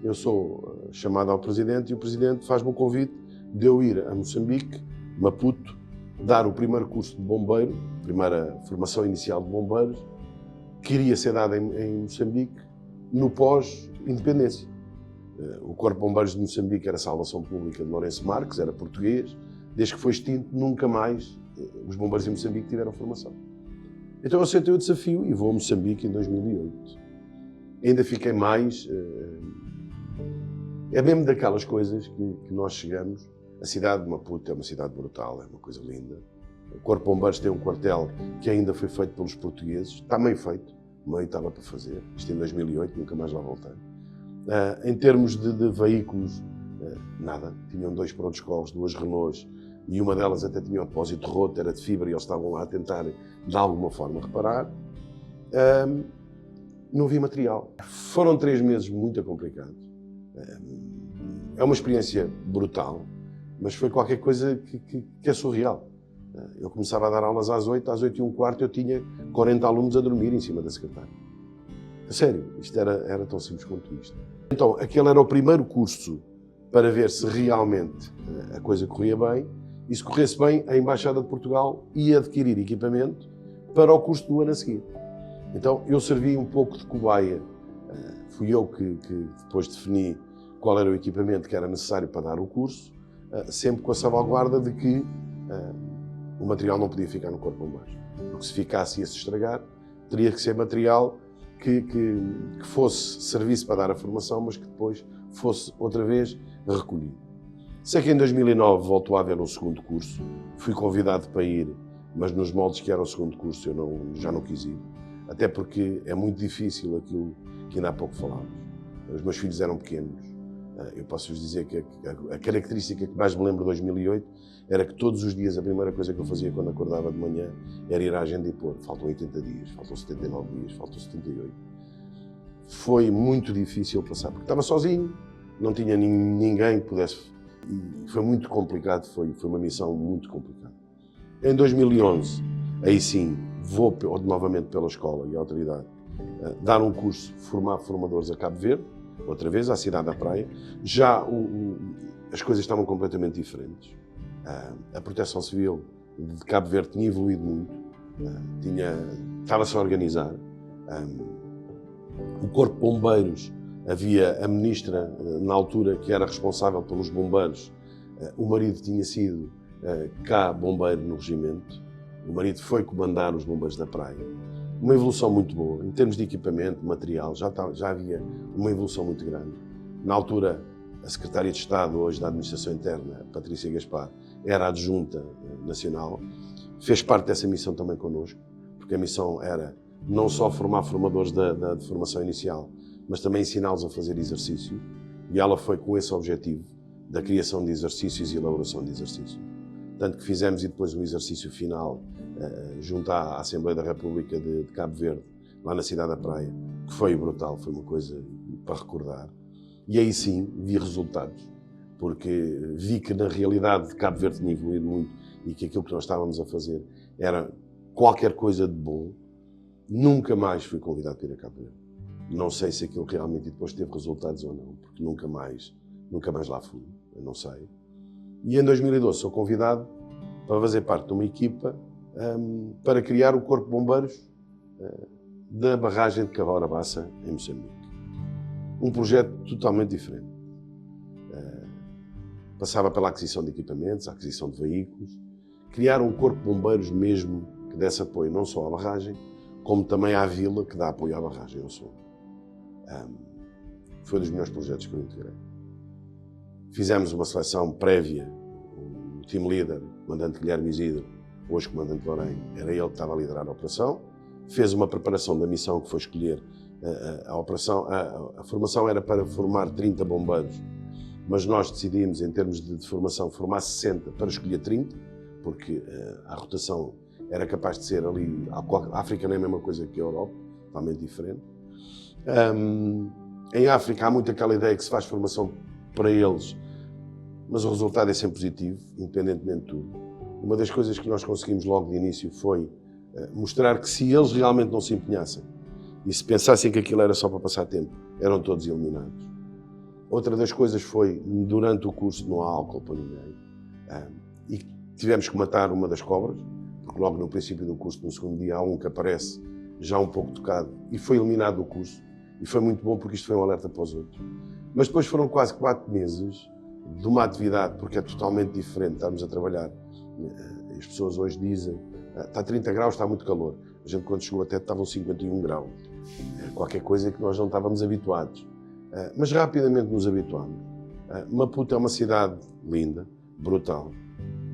eu sou chamado ao Presidente e o Presidente faz-me o convite de eu ir a Moçambique, Maputo, dar o primeiro curso de bombeiro, primeira formação inicial de bombeiros, que iria ser dada em Moçambique, no pós-independência. O Corpo de Bombeiros de Moçambique era a Salvação Pública de Lourenço Marques, era português, desde que foi extinto nunca mais os bombeiros em Moçambique tiveram formação. Então eu aceitei o desafio e vou a Moçambique em 2008. Ainda fiquei mais... É mesmo daquelas coisas que nós chegamos. A cidade de Maputo é uma cidade brutal, é uma coisa linda. O Corpo de Bombeiros tem um quartel que ainda foi feito pelos portugueses, está meio feito, meio estava para fazer, isto em 2008, nunca mais lá voltei. Em termos de veículos, nada. Tinham 2 prontos-socorros, 2 Renaults, e uma delas até tinha um depósito roto, era de fibra, e eles estavam lá a tentar, de alguma forma, reparar. Não vi material. Foram 3 meses muito complicados. É uma experiência brutal, mas foi qualquer coisa que é surreal. Eu começava a dar aulas às 8, às 8h15 eu tinha 40 alunos a dormir em cima da secretária. A sério, isto era tão simples quanto isto. Então, aquele era o primeiro curso para ver se realmente a coisa corria bem, e se corresse bem, a Embaixada de Portugal ia adquirir equipamento para o curso do ano a seguir. Então, eu servi um pouco de cobaia. Fui eu que depois defini qual era o equipamento que era necessário para dar o curso, sempre com a salvaguarda de que o material não podia ficar no Corpo de Bombeiros, porque se ficasse ia se estragar, teria que ser material que fosse serviço para dar a formação, mas que depois fosse outra vez recolhido. Sei que em 2009 voltou a haver um segundo curso, fui convidado para ir, mas nos moldes que era o segundo curso eu já não quis ir, até porque é muito difícil aquilo que ainda há pouco falámos. Os meus filhos eram pequenos. Eu posso-vos dizer que a característica que mais me lembro de 2008 era que todos os dias a primeira coisa que eu fazia quando acordava de manhã era ir à agenda e pôr. Faltam 80 dias, faltam 79 dias, faltam 78. Foi muito difícil passar, porque estava sozinho, não tinha ninguém que pudesse. E foi muito complicado, foi uma missão muito complicada. Em 2011, aí sim, vou novamente pela escola e a autoridade dar um curso, formar formadores a Cabo Verde, outra vez, à cidade da Praia. Já as coisas estavam completamente diferentes. A Proteção Civil de Cabo Verde tinha evoluído muito, estava-se a organizar. O Corpo de Bombeiros, havia a ministra, na altura, que era responsável pelos bombeiros. O marido tinha sido cá bombeiro no regimento. O marido foi comandar os bombeiros da Praia. Uma evolução muito boa, em termos de equipamento, material, já havia uma evolução muito grande. Na altura, a Secretária de Estado, hoje da Administração Interna, Patrícia Gaspar, era adjunta nacional, fez parte dessa missão também connosco, porque a missão era não só formar formadores de formação inicial, mas também ensiná-los a fazer exercício, e ela foi com esse objetivo, da criação de exercícios e elaboração de exercícios. Tanto que fizemos, e depois um exercício final, junto à Assembleia da República de Cabo Verde, lá na cidade da Praia, que foi brutal, foi uma coisa para recordar. E aí sim vi resultados, porque vi que na realidade Cabo Verde tinha evoluído muito e que aquilo que nós estávamos a fazer era qualquer coisa de bom. Nunca mais fui convidado para ir a Cabo Verde. Não sei se aquilo realmente depois teve resultados ou não, porque nunca mais lá fui, eu não sei. E em 2012 sou convidado para fazer parte de uma equipa para criar o Corpo de Bombeiros da barragem de Cahora Bassa, em Moçambique. Um projeto totalmente diferente. Passava pela aquisição de equipamentos, a aquisição de veículos, criar um Corpo de Bombeiros mesmo que desse apoio não só à barragem, como também à vila que dá apoio à barragem, ao Sul. Foi um dos melhores projetos que eu integrei. Fizemos uma seleção prévia, o team leader, o comandante Guilherme Isidro, hoje comandante Lorém, era ele que estava a liderar a operação, fez uma preparação da missão que foi escolher a operação. A formação era para formar 30 bombeiros, mas nós decidimos, em termos de formação, formar 60 para escolher 30, porque a rotação era capaz de ser ali. A África não é a mesma coisa que a Europa, totalmente diferente. Em África há muito aquela ideia que se faz formação para eles, mas o resultado é sempre positivo, independentemente de tudo. Uma das coisas que nós conseguimos logo de início foi mostrar que se eles realmente não se empenhassem e se pensassem que aquilo era só para passar tempo, eram todos eliminados. Outra das coisas foi, durante o curso não há álcool para ninguém, e tivemos que matar uma das cobras, porque logo no princípio do curso, no segundo dia, há um que aparece já um pouco tocado e foi eliminado do curso. E foi muito bom porque isto foi um alerta para os outros. Mas depois foram quase 4 meses de uma atividade, porque é totalmente diferente estarmos a trabalhar. Eu As pessoas hoje dizem, está 30 graus, está muito calor. A gente quando chegou até estavam 51 graus. Qualquer coisa que nós não estávamos habituados. Mas rapidamente nos habituámos. Maputo é uma cidade linda, brutal.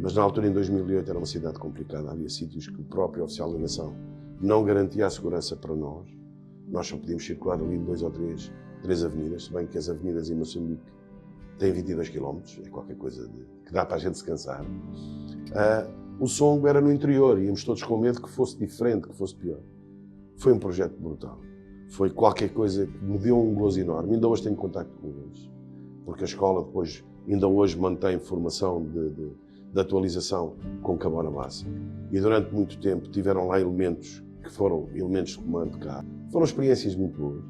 Mas na altura, em 2008, era uma cidade complicada. Havia sítios que o próprio oficial da nação não garantia a segurança para nós. Nós só podíamos circular ali em 2 ou 3 avenidas, se bem que as avenidas em Moçambique têm 22 km, é qualquer coisa que dá para a gente se cansar. O Songo era no interior, íamos todos com medo que fosse diferente, que fosse pior. Foi um projeto brutal. Foi qualquer coisa que me deu um gozo enorme. Ainda hoje tenho contacto com eles, porque a escola depois, ainda hoje mantém formação de atualização com Cabora Bassa. E durante muito tempo tiveram lá elementos que foram elementos de comando cá. Foram experiências muito boas.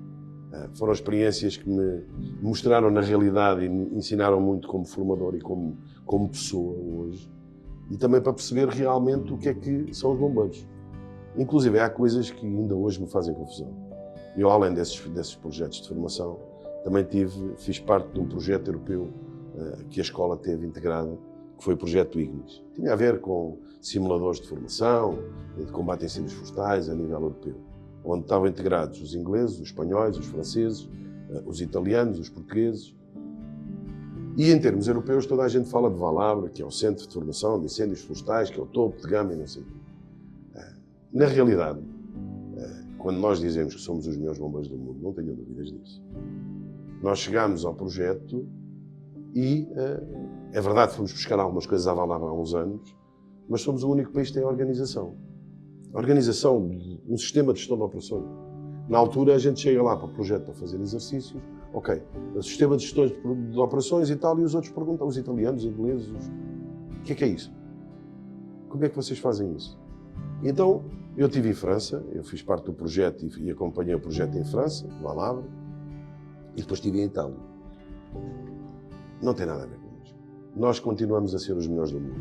Foram experiências que me mostraram na realidade e me ensinaram muito como formador e como pessoa hoje. E também para perceber realmente o que é que são os bombeiros. Inclusive, há coisas que ainda hoje me fazem confusão. Eu, além desses projetos de formação, também fiz parte de um projeto europeu que a escola teve integrada, que foi o projeto Ignis. Tinha a ver com simuladores de formação, de combate a incêndios florestais a nível europeu, onde estavam integrados os ingleses, os espanhóis, os franceses, os italianos, os portugueses. E em termos europeus, toda a gente fala de Valabra, que é o centro de formação de incêndios florestais, que é o topo de gama e não sei o quê. Na realidade, quando nós dizemos que somos os melhores bombeiros do mundo, não tenho dúvidas disso. Nós chegámos ao projeto e, é verdade, fomos buscar algumas coisas à Valabra há uns anos, mas somos o único país que tem organização. Organização, um sistema de gestão de operações. Na altura, a gente chega lá para o projeto para fazer exercícios, ok, o sistema de gestão de operações e tal, e os outros perguntam, os italianos, os ingleses, o que é isso? Como é que vocês fazem isso? Então, eu estive em França, eu fiz parte do projeto e acompanhei o projeto em França, Valabra, e depois estive em Itália. Não tem nada a ver com isso. Nós continuamos a ser os melhores do mundo.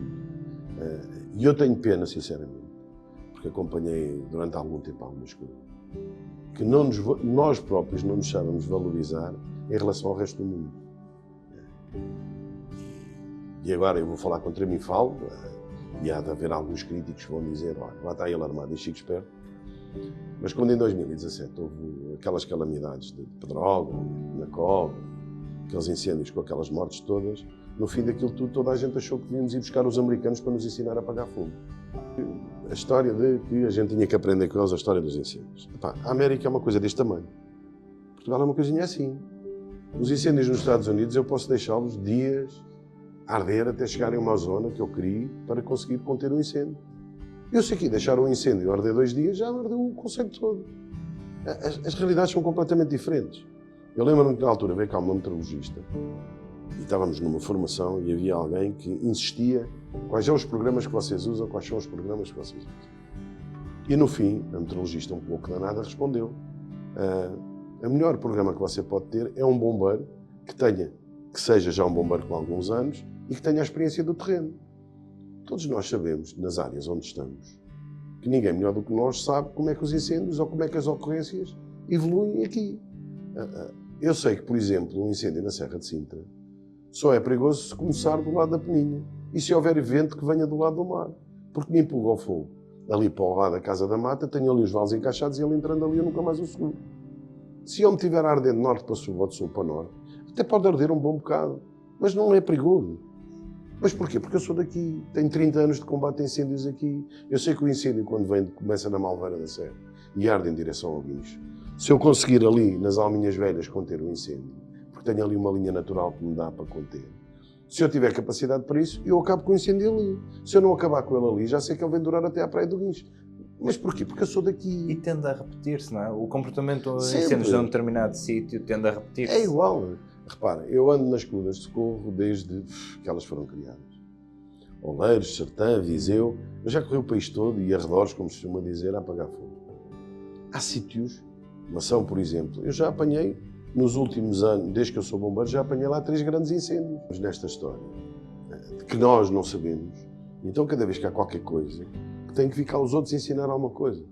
E eu tenho pena, sinceramente, porque acompanhei durante algum tempo algumas coisas, que nós próprios não nos sabemos valorizar em relação ao resto do mundo. E agora eu vou falar contra mim, falo, e há de haver alguns críticos que vão dizer, olha, lá está ele armado e Chico esperto. Mas quando em 2017 houve aquelas calamidades de Pedrógão, na Cova, aqueles incêndios com aquelas mortes todas, no fim daquilo tudo toda a gente achou que devíamos ir buscar os americanos para nos ensinar a apagar fogo. A história de que a gente tinha que aprender com eles, a história dos incêndios. Epá, a América é uma coisa deste tamanho. Portugal é uma coisinha assim. Os incêndios nos Estados Unidos eu posso deixá-los dias a arder até chegarem a uma zona que eu crie para conseguir conter o incêndio. Eu sei que deixar um incêndio arder 2 dias já ardeu o conceito todo. As realidades são completamente diferentes. Eu lembro-me que na altura veio cá um meteorologista e estávamos numa formação e havia alguém que insistia quais são os programas que vocês usam, quais são os programas que vocês usam. E no fim, a meteorologista um pouco danada respondeu: o melhor programa que você pode ter é um bombeiro que seja já um bombeiro com alguns anos e que tenha a experiência do terreno. Todos nós sabemos, nas áreas onde estamos, que ninguém melhor do que nós sabe como é que os incêndios ou como é que as ocorrências evoluem aqui. Eu sei que, por exemplo, um incêndio na Serra de Sintra só é perigoso se começar do lado da Peninha e se houver vento que venha do lado do mar, porque me empurra o fogo ali para o lado da Casa da Mata, tenho ali os valos encaixados e ele entrando ali eu nunca mais o seguro. Se eu me tiver a arder de norte para sul ou de sul para norte, até pode arder um bom bocado, mas não é perigoso. Mas porquê? Porque eu sou daqui, tenho 30 anos de combate a incêndios aqui. Eu sei que o incêndio, quando começa na Malveira da Serra e arde em direção ao Guincho, se eu conseguir ali, nas Alminhas Velhas, conter o incêndio, porque tenho ali uma linha natural que me dá para conter, se eu tiver capacidade para isso, eu acabo com o incêndio ali. Se eu não acabar com ele ali, já sei que ele vem durar até à Praia do Guincho. Mas porquê? Porque eu sou daqui. E tende a repetir-se, não é? O comportamento de Sempre. incêndios de um determinado sítio tende a repetir-se. É igual. Repara, eu ando nas colunas de socorro desde que elas foram criadas. Oleiros, Sertã, Viseu, eu já corri o país todo e arredores, como se costuma dizer, a apagar fogo. Há sítios, Mação, por exemplo, eu já apanhei, nos últimos anos, desde que eu sou bombeiro, já apanhei lá 3 grandes incêndios nesta história, de que nós não sabemos. Então, cada vez que há qualquer coisa, que tem que ficar os outros ensinar alguma coisa.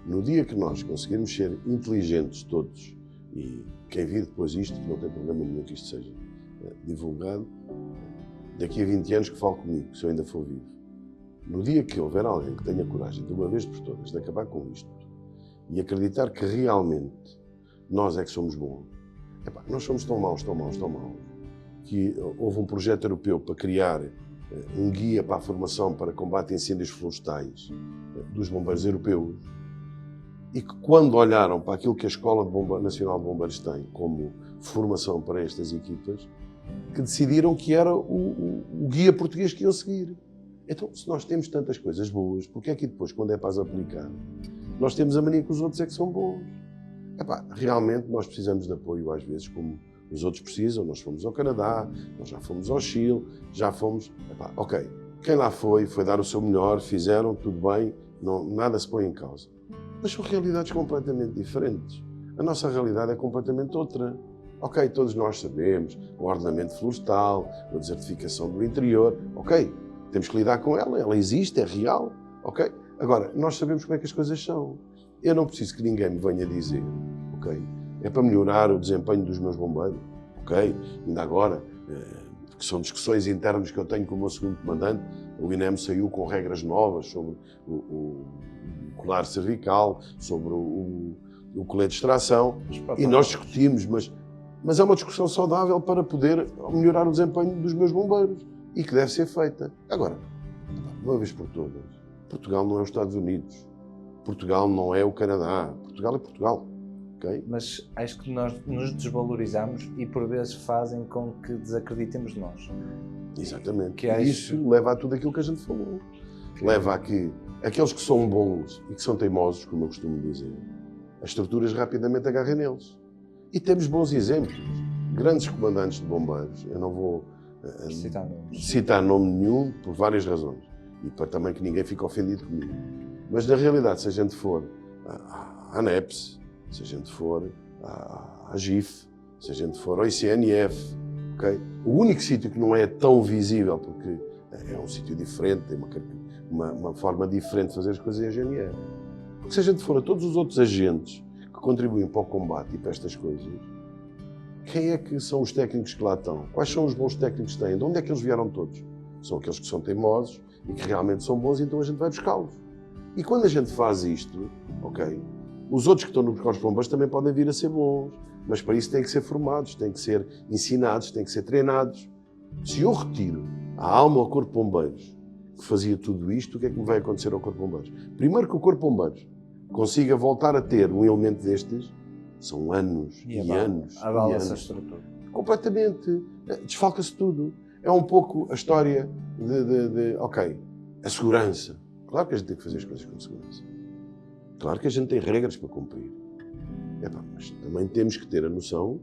No dia que nós conseguirmos ser inteligentes todos, e quem vir depois isto, não tem problema nenhum que isto seja divulgado, daqui a 20 anos que fale comigo, se eu ainda for vivo. no dia que houver alguém que tenha coragem, de uma vez por todas, de acabar com isto e acreditar que realmente nós é que somos bons, nós somos tão maus, que houve um projeto europeu para criar um guia para a formação para combate a incêndios florestais dos bombeiros europeus, e que quando olharam para aquilo que a Escola Nacional de Bombeiros tem como formação para estas equipas, que decidiram que era o guia português que iam seguir. Então, se nós temos tantas coisas boas, porque é que depois, quando é para as aplicar, nós temos a mania que os outros é que são bons? Realmente nós precisamos de apoio às vezes, como os outros precisam. Nós fomos ao Canadá, nós já fomos ao Chile, já fomos... ok, quem lá foi dar o seu melhor, fizeram, tudo bem, nada se põe em causa. Mas são realidades completamente diferentes. A nossa realidade é completamente outra. Ok, todos nós sabemos o ordenamento florestal, a desertificação do interior. Ok, temos que lidar com ela existe, é real. Ok, agora, nós sabemos como é que as coisas são. Eu não preciso que ninguém me venha dizer, ok, é para melhorar o desempenho dos meus bombeiros. Ok, ainda agora, porque são discussões internas que eu tenho com o meu segundo comandante, o INEM saiu com regras novas sobre o colar cervical, sobre o colete de extração, e nós discutimos, mas é uma discussão saudável para poder melhorar o desempenho dos meus bombeiros e que deve ser feita. Agora, uma vez por todas, Portugal não é os Estados Unidos, Portugal não é o Canadá, Portugal é Portugal. Okay? Mas acho que nós nos desvalorizamos e por vezes fazem com que desacreditemos de nós. Exatamente. Isso leva a tudo aquilo que a gente falou. Leva a que aqueles que são bons e que são teimosos, como eu costumo dizer, as estruturas rapidamente agarrem neles. E temos bons exemplos. Grandes comandantes de bombeiros, eu não vou citar nome nenhum, por várias razões. E para também que ninguém fique ofendido comigo. Mas na realidade, se a gente for à ANEPS, se a gente for à GIF, se a gente for ao ICNF, okay? O único sítio que não é tão visível, porque é um sítio diferente, tem uma forma diferente de fazer as coisas, é a GNR. Porque se a gente for a todos os outros agentes que contribuem para o combate e para estas coisas, quem é que são os técnicos que lá estão? Quais são os bons técnicos que têm? De onde é que eles vieram todos? São aqueles que são teimosos e que realmente são bons, então a gente vai buscá-los. E quando a gente faz isto, ok, os outros que estão no Corpo de Bombeiros também podem vir a ser bons, mas para isso têm que ser formados, têm que ser ensinados, têm que ser treinados. Se eu retiro a alma ao Corpo de Bombeiros, que fazia tudo isto, o que é que me vai acontecer ao Corpo de Bombeiros? Primeiro que o Corpo de Bombeiros consiga voltar a ter um elemento destes, são anos e anos. Abala essa estrutura. Completamente. Desfalca-se tudo. É um pouco a história ok, a segurança. Claro que a gente tem que fazer as coisas com segurança. Claro que a gente tem regras para cumprir. Mas também temos que ter a noção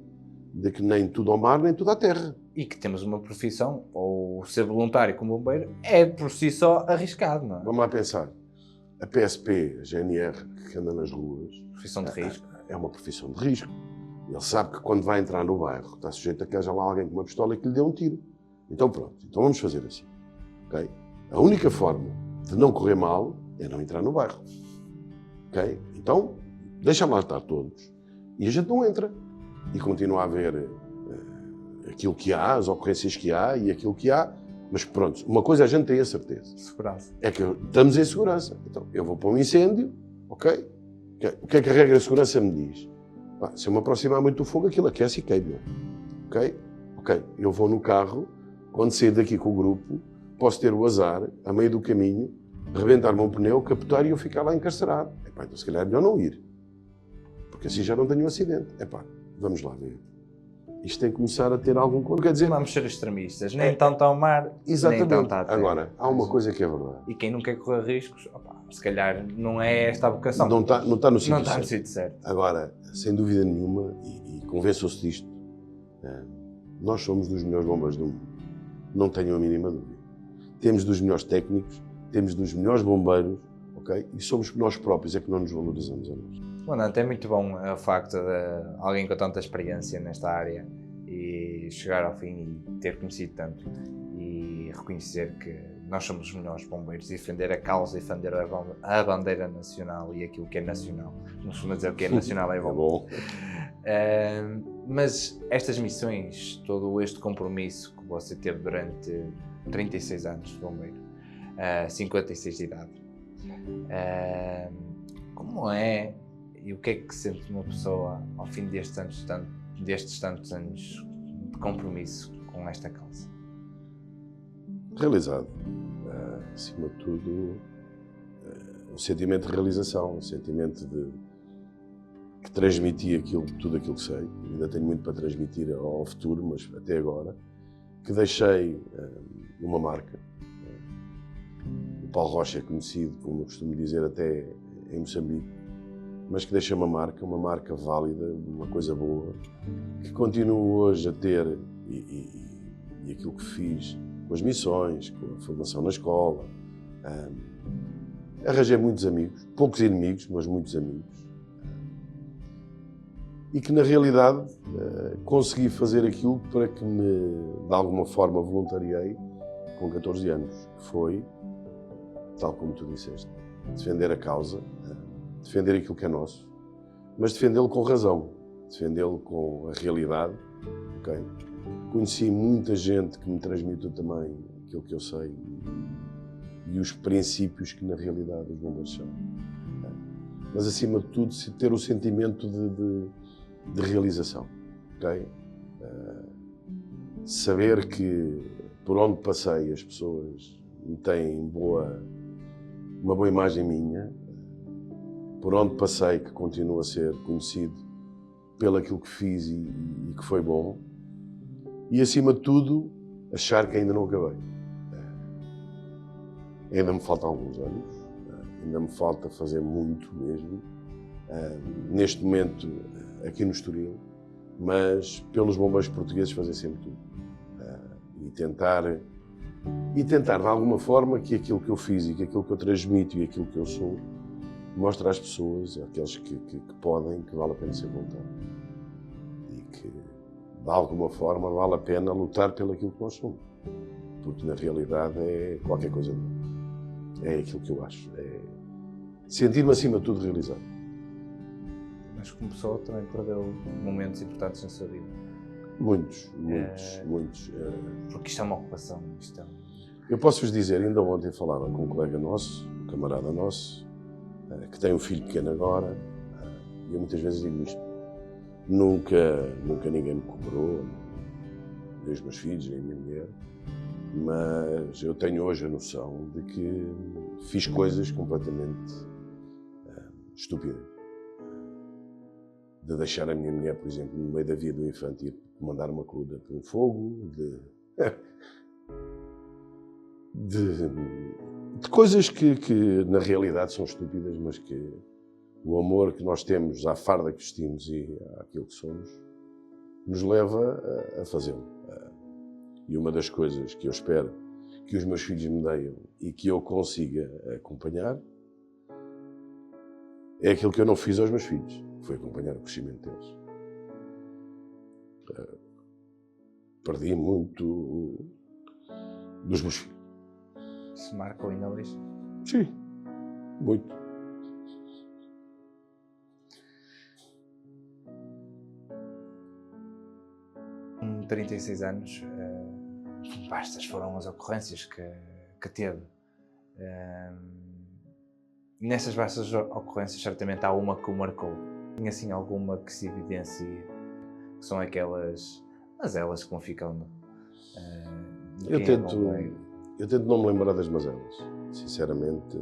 de que nem tudo ao mar, nem tudo à terra. E que temos uma profissão, ou ser voluntário como bombeiro, é por si só arriscado, não é? Vamos lá pensar. A PSP, a GNR, que anda nas ruas... Profissão de risco. É uma profissão de risco. Ele sabe que quando vai entrar no bairro, está sujeito a que haja lá alguém com uma pistola e que lhe dê um tiro. Então pronto, então vamos fazer assim. Okay? A única forma de não correr mal é não entrar no bairro. Okay? Então, deixa-me lá estar todos. E a gente não entra. E continua a haver aquilo que há, as ocorrências que há e aquilo que há. Mas pronto, uma coisa a gente tem a certeza. Segurança. É que estamos em segurança. Então, eu vou para um incêndio, ok? O que é que a regra de segurança me diz? Se eu me aproximar muito do fogo, aquilo aquece e queima. Ok? Ok, eu vou no carro, quando sair daqui com o grupo, posso ter o azar, a meio do caminho, rebentar-me um pneu, capotar e eu ficar lá encarcerado. Então se calhar é melhor não ir. Porque assim já não tenho um acidente. Vamos lá ver. Isto tem que começar a ter algum controle. Quer dizer, não vamos ser extremistas. Nem tanto ao mar, exatamente. Nem tanto à terra. Agora, há uma coisa que é verdade. E quem não quer correr riscos, se calhar não é esta a vocação. Não está no sítio Não está no sítio certo. Agora, sem dúvida nenhuma, e convençam-se disto, nós somos dos melhores bombeiros do mundo. Não tenham a mínima dúvida. Temos dos melhores técnicos, temos dos melhores bombeiros, ok? E somos nós próprios é que não nos valorizamos a nós. Comandante, é muito bom o facto de alguém com tanta experiência nesta área e chegar ao fim e ter conhecido tanto e reconhecer que nós somos os melhores bombeiros e defender a causa e defender a bandeira nacional e aquilo que é nacional. Não costuma dizer o que é nacional, é bom. É bom. Mas estas missões, todo este compromisso que você teve durante 36 anos de bombeiro, 56 de idade. Como é e o que é que sente uma pessoa ao fim destes tantos anos de compromisso com esta causa? Realizado. Acima de tudo, um sentimento de realização, um sentimento de que transmiti tudo aquilo que sei. Ainda tenho muito para transmitir ao futuro, mas até agora, que deixei uma marca. O Paulo Rocha é conhecido, como eu costumo dizer, até em Moçambique, mas que deixa uma marca válida, uma coisa boa, que continuo hoje a ter, e aquilo que fiz com as missões, com a formação na escola. Arranjei muitos amigos, poucos inimigos, mas muitos amigos. E que, na realidade, consegui fazer aquilo para que me, de alguma forma, voluntariei com 14 anos, que foi, tal como tu disseste, defender a causa, defender aquilo que é nosso, mas defendê-lo com razão, defendê-lo com a realidade. Okay? Conheci muita gente que me transmitiu também aquilo que eu sei e os princípios que, na realidade, os bombeiros são. Mas, acima de tudo, ter o sentimento de realização. Okay? Saber que, por onde passei, as pessoas têm uma boa imagem minha, por onde passei, que continuo a ser conhecido pelo aquilo que fiz e que foi bom, e, acima de tudo, achar que ainda não acabei. Ainda me faltam alguns anos, ainda me falta fazer muito mesmo, neste momento aqui no Estoril, mas pelos bombeiros portugueses fazer sempre tudo. E tentar de alguma forma que aquilo que eu fiz e que aquilo que eu transmito e aquilo que eu sou, mostre às pessoas, àqueles que podem, que vale a pena ser voltado. E que, de alguma forma, vale a pena lutar pelo aquilo que nós somos. Porque, na realidade, é qualquer coisa de bom. É aquilo que eu acho. É sentir-me, acima de tudo, realizado. Mas como pessoa também perdeu momentos importantes na sua vida. Muitos. Porque isto é uma ocupação. Eu posso-vos dizer, ainda ontem falava com um colega nosso, um camarada nosso, que tem um filho pequeno agora, e eu muitas vezes digo isto. Nunca ninguém me cobrou, nem os meus filhos, nem a minha mulher, mas eu tenho hoje a noção de que fiz coisas completamente estúpidas. De deixar a minha mulher, por exemplo, no meio da via do infante ir mandar uma coluna por um fogo, de coisas que na realidade são estúpidas, mas que o amor que nós temos à farda que vestimos e àquilo que somos nos leva a fazê-lo. E uma das coisas que eu espero que os meus filhos me deem e que eu consiga acompanhar é aquilo que eu não fiz aos meus filhos, foi acompanhar o crescimento deles. Perdi muito dos meus filhos. Se marcou ainda hoje? Sim, muito. Com 36 anos, bastas foram as ocorrências que teve. Nessas vastas ocorrências, certamente há uma que o marcou. Tinha assim alguma que se evidencie, que são aquelas, mazelas que vão ficando. Eu tento não me lembrar das mazelas. Sinceramente,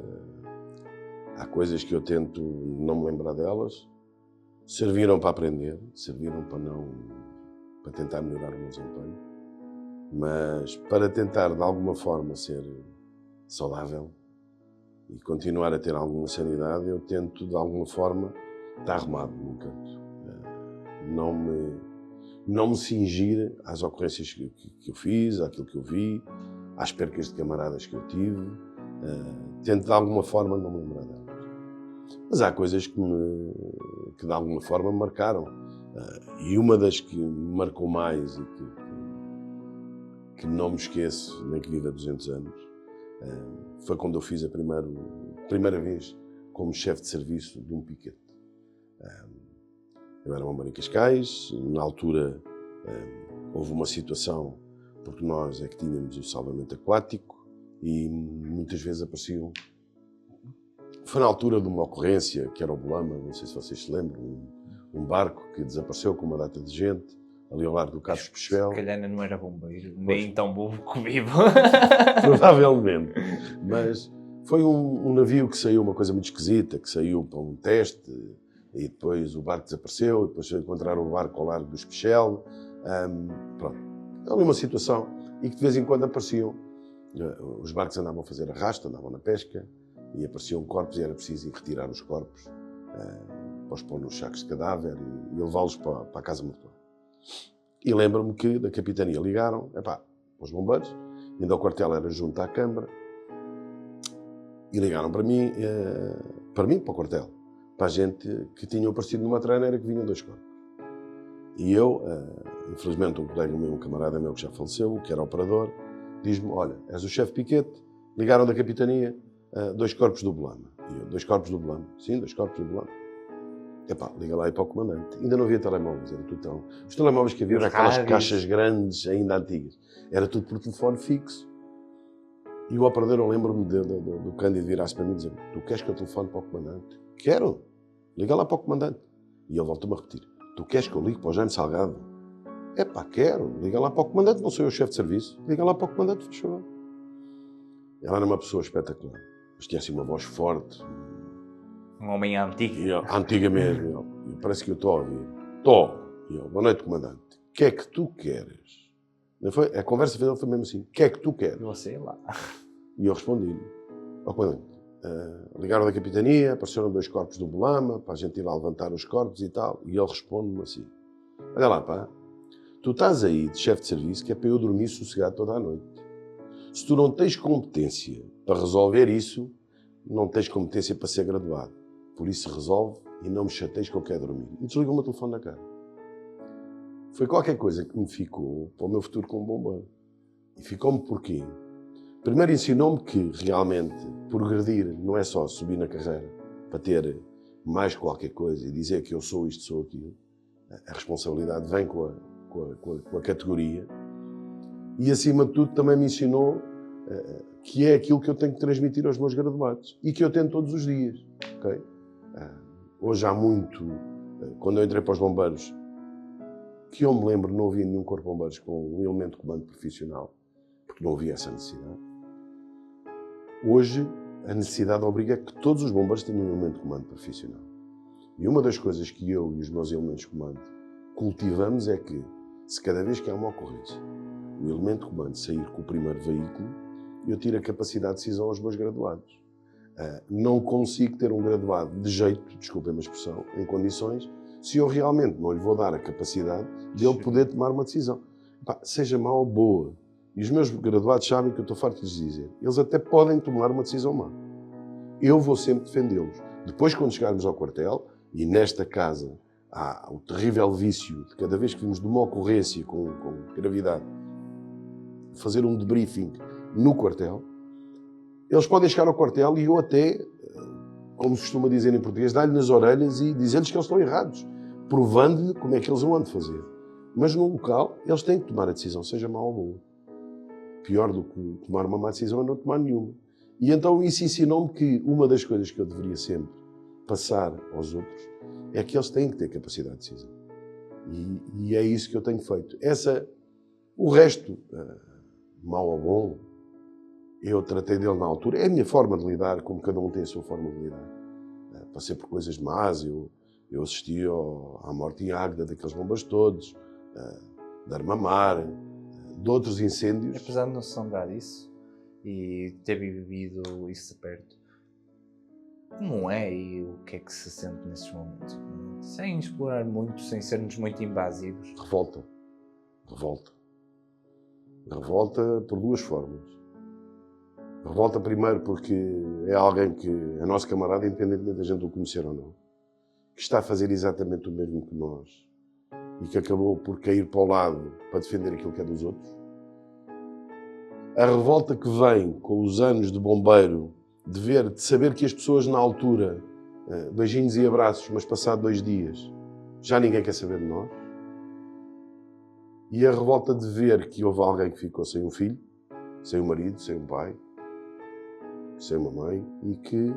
há coisas que eu tento não me lembrar delas. Serviram para aprender, serviram para tentar melhorar o meu desempenho, mas para tentar de alguma forma ser saudável e continuar a ter alguma sanidade, eu tento de alguma forma estar arrumado num canto. Não me cingir às ocorrências que eu fiz, àquilo que eu vi, às percas de camaradas que eu tive. Tento de alguma forma não me lembrar delas. Mas há coisas que de alguma forma me marcaram. E uma das que me marcou mais e que não me esqueço, nem que viva 200 anos, foi quando eu fiz a primeira vez como chefe de serviço de um piquete. Eu era bombeiro em Cascais, na altura houve uma situação, porque nós é que tínhamos o salvamento aquático, e muitas vezes apareciam. Foi na altura de uma ocorrência, que era o Bolama, não sei se vocês se lembram, um barco que desapareceu com uma data de gente, ali ao largo do Carlos Pechel. Se calhar não era bombeiro, nem tão bobo que vivo. Provavelmente. Mas foi um navio que saiu, uma coisa muito esquisita, que saiu para um teste, e depois o barco desapareceu, e depois encontraram o barco ao largo do Pechel. Pronto. Era ali uma situação, e que de vez em quando apareciam. Os barcos andavam a fazer arrasto, andavam na pesca, e apareciam corpos, e era preciso ir retirar os corpos, para os pôr nos sacos de cadáver e levá-los para a casa mortuária. E lembro-me que da capitania ligaram, para os bombeiros, ainda o quartel era junto à Câmara, e ligaram para mim, para o quartel, para a gente que tinha aparecido numa traineira que vinham 2 corpos. E eu, infelizmente, um colega meu, um camarada meu que já faleceu, que era operador, diz-me: olha, és o chefe Piquete, ligaram da capitania, 2 corpos do Bolama. E eu: 2 corpos do Bolama? Sim, 2 corpos do Bolama. Liga lá aí para o comandante. Ainda não havia telemóveis, era tudo tão... Os telemóveis que havia eram aquelas caixas grandes, ainda antigas. Era tudo por telefone fixo. E o operador, eu lembro-me do Cândido virar-se para mim e dizer: tu queres que eu telefone para o comandante? Quero. Liga lá para o comandante. E ele voltou-me a repetir: tu queres que eu ligue para o Jaime Salgado? Quero. Liga lá para o comandante, não sou eu o chefe de serviço. Liga lá para o comandante, faz favor. Ela era uma pessoa espetacular. Mas tinha assim uma voz forte. Um homem antigo. Antiga mesmo. Parece que eu estou a ouvir. Estou. Boa noite, comandante. O que é que tu queres? A conversa final foi mesmo assim: o que é que tu queres? Você lá. E eu respondi-lhe: comandante, ligaram da capitania, apareceram 2 corpos do Bolama, para a gente ir lá levantar os corpos e tal. E ele responde-me assim: olha lá, pá, tu estás aí de chefe de serviço que é para eu dormir sossegado toda a noite. Se tu não tens competência para resolver isso, não tens competência para ser graduado. Por isso resolve e não me chateies que eu quero dormir. E desligou-me o telefone na cara. Foi qualquer coisa que me ficou para o meu futuro como bombeiro. E ficou-me porquê? Primeiro ensinou-me que realmente progredir não é só subir na carreira para ter mais qualquer coisa e dizer que eu sou isto, sou aquilo. A responsabilidade vem com a categoria. E acima de tudo também me ensinou que é aquilo que eu tenho que transmitir aos meus graduados e que eu tento todos os dias. Okay? Hoje há muito, quando eu entrei para os bombeiros, que eu me lembro, não havia nenhum corpo de bombeiros com um elemento de comando profissional, porque não havia essa necessidade. Hoje, a necessidade obriga a que todos os bombeiros tenham um elemento de comando profissional. E uma das coisas que eu e os meus elementos de comando cultivamos é que, se cada vez que há uma ocorrência, o elemento de comando sair com o primeiro veículo, eu tiro a capacidade de decisão aos meus graduados. Não consigo ter um graduado de jeito, desculpem a expressão, em condições, se eu realmente não lhe vou dar a capacidade de ele poder tomar uma decisão. Seja má ou boa. E os meus graduados sabem que eu estou farto de lhes dizer. Eles até podem tomar uma decisão má. Eu vou sempre defendê-los. Depois, quando chegarmos ao quartel, e nesta casa há o terrível vício de cada vez que vimos de uma ocorrência com gravidade, fazer um debriefing no quartel, eles podem chegar ao quartel e eu até, como se costuma dizer em português, dar-lhe nas orelhas e dizer-lhes que eles estão errados, provando-lhe como é que eles vão fazer. Mas no local, eles têm que tomar a decisão, seja má ou boa. Pior do que tomar uma má decisão é não tomar nenhuma. E então isso ensinou-me que uma das coisas que eu deveria sempre passar aos outros é que eles têm que ter capacidade de decisão. E é isso que eu tenho feito. O resto, mau ou bom, eu tratei dele na altura. É a minha forma de lidar, como cada um tem a sua forma de lidar. Passei por coisas más, eu assisti à morte em Águeda daqueles bombas todos, de Armamar, de outros incêndios. Apesar de não se lembrar disso e ter vivido isso de perto, como é e o que é que se sente nesses momentos? Sem explorar muito, sem sermos muito invasivos. Revolta. Revolta por 2 formas. Revolta primeiro porque é alguém que é nosso camarada, independentemente da gente o conhecer ou não, que está a fazer exatamente o mesmo que nós e que acabou por cair para o lado para defender aquilo que é dos outros. A revolta que vem com os anos de bombeiro, de saber que as pessoas na altura, beijinhos e abraços, mas passado 2 dias, já ninguém quer saber de nós. E a revolta de ver que houve alguém que ficou sem um filho, sem um marido, sem um pai, sem uma mãe, e que,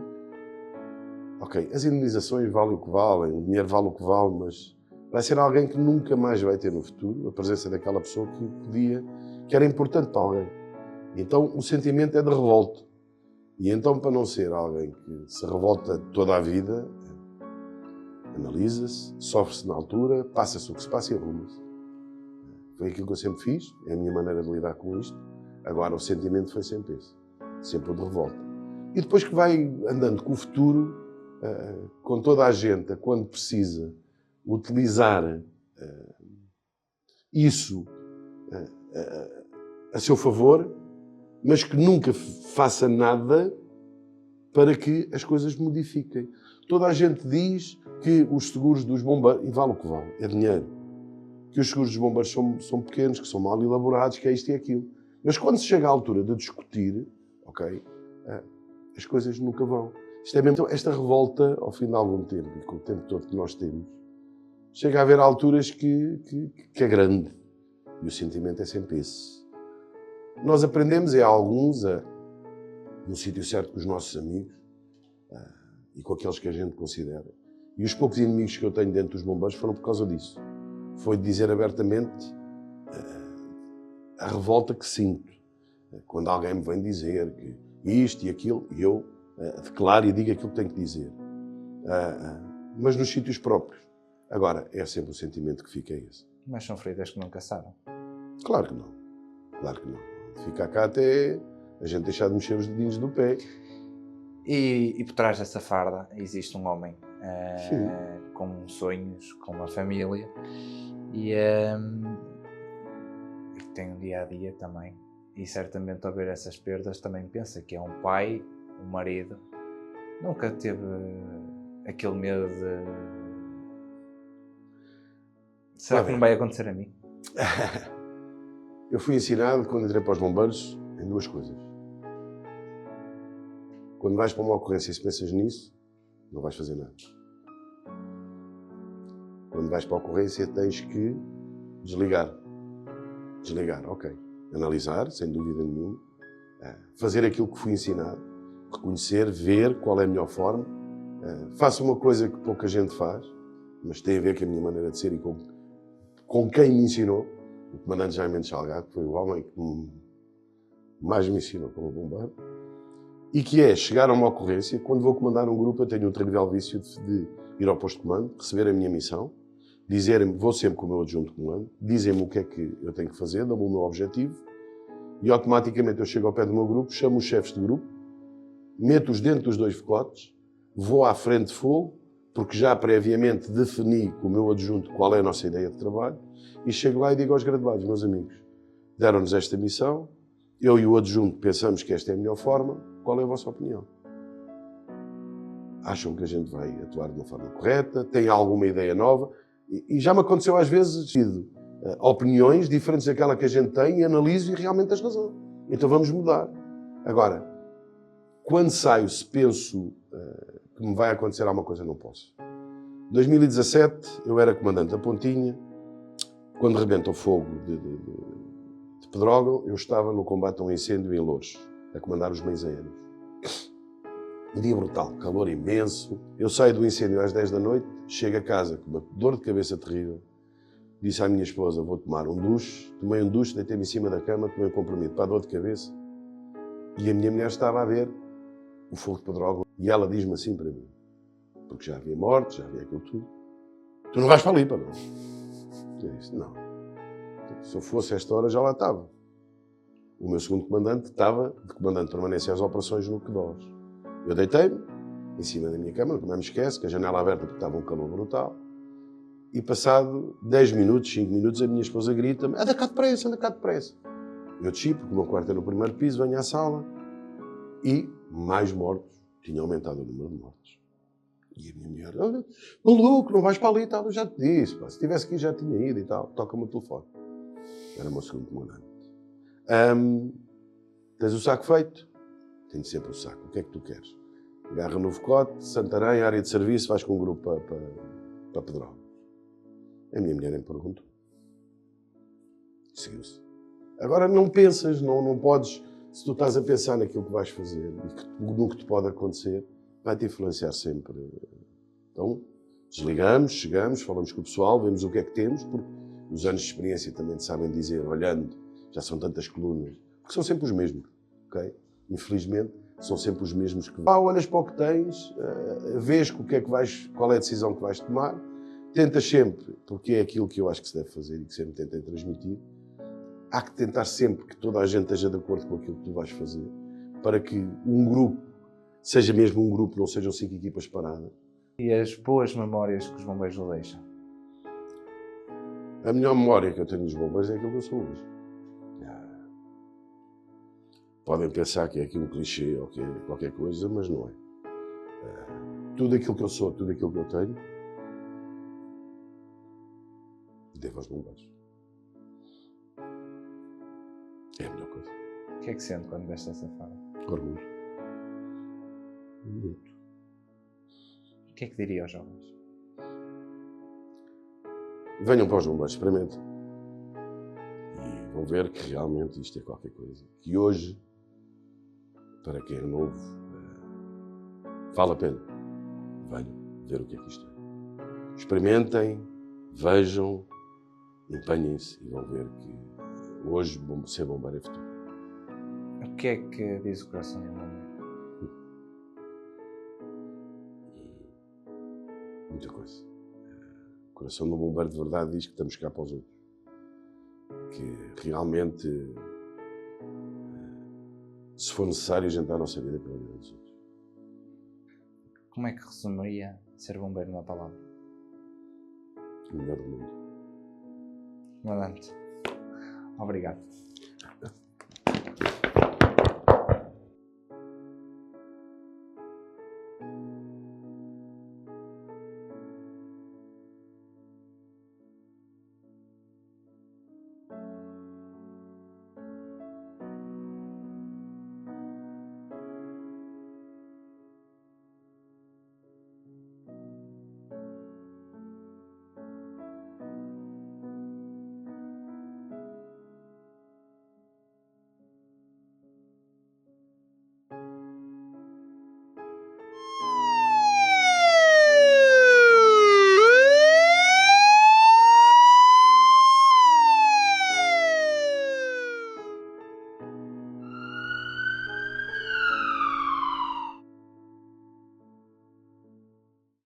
ok, as indenizações valem o que valem, o dinheiro vale o que vale, mas vai ser alguém que nunca mais vai ter no futuro a presença daquela pessoa que era importante para alguém. E então o sentimento é de revolta. E então, para não ser alguém que se revolta toda a vida, analisa-se, sofre-se na altura, passa-se o que se passa e arruma-se. Foi aquilo que eu sempre fiz, é a minha maneira de lidar com isto. Agora, o sentimento foi sempre esse, sempre o de revolta. E depois que vai andando com o futuro, com toda a gente, quando precisa, utilizar isso a seu favor, mas que nunca faça nada para que as coisas modifiquem. Toda a gente diz que os seguros dos bombeiros, e vale o que vale, é dinheiro, que os seguros dos bombeiros são pequenos, que são mal elaborados, que é isto e aquilo. Mas quando se chega à altura de discutir, ok, as coisas nunca vão. Isto é mesmo, então, esta revolta, ao fim de algum tempo, e com o tempo todo que nós temos, chega a haver alturas que é grande. E o sentimento é sempre esse. Nós aprendemos, alguns, no sítio certo com os nossos amigos e com aqueles que a gente considera. E os poucos inimigos que eu tenho dentro dos bombeiros foram por causa disso. Foi de dizer abertamente a revolta que sinto. Quando alguém me vem dizer que isto e aquilo, e eu declaro e digo aquilo que tenho que dizer. Mas nos sítios próprios. Agora, é sempre o sentimento que fica esse. Mas são feridas que nunca sabem. Claro que não. Claro que não. Fica cá até a gente deixar de mexer os dedinhos do pé. E por trás dessa farda existe um homem com sonhos, com uma família e que tem um dia-a-dia também. E certamente ao ver essas perdas também pensa que é um pai, um marido. Nunca teve aquele medo de... Será que não vai acontecer a mim? Eu fui ensinado, quando entrei para os bombeiros, em duas coisas. Quando vais para uma ocorrência e se pensas nisso, não vais fazer nada. Quando vais para a ocorrência, tens que desligar. Desligar, ok. Analisar, sem dúvida nenhuma. Fazer aquilo que fui ensinado. Reconhecer, ver qual é a melhor forma. Faço uma coisa que pouca gente faz, mas tem a ver com a minha maneira de ser e com quem me ensinou. O comandante Jaime Mendes Salgado, que foi o homem que mais me ensinou como bombeiro. E que é chegar a uma ocorrência, quando vou comandar um grupo, eu tenho um terrível vício de ir ao posto de comando, receber a minha missão, dizerem-me, vou sempre com o meu adjunto de comando, dizem-me o que é que eu tenho que fazer, dão-me o meu objetivo, e automaticamente eu chego ao pé do meu grupo, chamo os chefes de grupo, meto-os dentro dos dois pacotes, vou à frente de fogo, porque já previamente defini com o meu adjunto qual é a nossa ideia de trabalho, e chego lá e digo aos graduados, meus amigos, deram-nos esta missão, eu e o adjunto pensamos que esta é a melhor forma, qual é a vossa opinião? Acham que a gente vai atuar de uma forma correta? Têm alguma ideia nova? E já me aconteceu às vezes opiniões diferentes daquela que a gente tem e analiso e realmente tens razão. Então vamos mudar. Agora, quando saio, se penso que me vai acontecer alguma coisa, não posso. Em 2017, eu era comandante da Pontinha. Quando rebenta o fogo de Pedrógão, eu estava no combate a um incêndio em Loures, a comandar os meios aéreos. Um dia brutal, calor imenso. Eu saio do incêndio às 10 da noite, chego a casa com uma dor de cabeça terrível. Disse à minha esposa, vou tomar um duche. Tomei um duche, deitei-me em cima da cama, tomei um comprimido para a dor de cabeça. E a minha mulher estava a ver o fogo de Pedrógão. E ela diz-me assim para mim, porque já havia morte, já havia aquilo tudo. Tu não vais para ali, para não? Eu disse, não. Se eu fosse a esta hora, já lá estava. O meu segundo comandante estava de comandante de permanência às operações no Quedós. Eu deitei-me em cima da minha cama, não me esquece, com a janela aberta porque estava um calor brutal. E passado 10 minutos, 5 minutos, a minha esposa grita-me, anda cá depressa, anda cá depressa. Eu desci, porque o meu quarto é no primeiro piso, venho à sala e mais mortos. Tinha aumentado o número de mortos. E a minha mulher, olha, maluco, não vais para ali e tal. Eu já te disse, pá, se tivesse aqui já tinha ido e tal. Toca-me o telefone. Era o meu segundo comandante. Tens o saco feito? Tenho sempre o saco. O que é que tu queres? Agarra no Vocote, Santarém, área de serviço, vais com um grupo para Pedrógão. A minha mulher nem perguntou. Seguiu-se. Agora não pensas, não podes Se tu estás a pensar naquilo que vais fazer e no que te pode acontecer, vai-te influenciar sempre. Então, desligamos, chegamos, falamos com o pessoal, vemos o que é que temos, porque os anos de experiência também te sabem dizer, olhando, já são tantas colunas, porque são sempre os mesmos, ok? Infelizmente, são sempre os mesmos que... olhas para o que tens, vês o que é que qual é a decisão que vais tomar, tentas sempre, porque é aquilo que eu acho que se deve fazer e que sempre tentei transmitir, há que tentar sempre que toda a gente esteja de acordo com aquilo que tu vais fazer, para que um grupo, seja mesmo um grupo, não sejam 5 equipas paradas. E as boas memórias que os bombeiros lhe deixam? A melhor memória que eu tenho dos bombeiros é aquilo que eu sou hoje. Podem pensar que é aqui um clichê ou que é qualquer coisa, mas não é. Tudo aquilo que eu sou, tudo aquilo que eu tenho, devo aos bombeiros. É a melhor coisa. O que é que sente quando veste essa fala? Orgulho. Muito. O que é que diria aos jovens? Venham para os bombeiros, experimentem. E vão ver que realmente isto é qualquer coisa. Que hoje, para quem é novo, vale a pena. Venham ver o que é que isto é. Experimentem, vejam, empenhem-se e vão ver que hoje ser bombeiro é futuro. O que é que diz o coração de um bombeiro? Muita coisa. O coração de um bombeiro de verdade diz que estamos cá para os outros. Que realmente, se for necessário, a gente dá a nossa vida pela vida dos outros. Como é que resumiria ser bombeiro numa palavra? O melhor do mundo. Comandante, obrigado.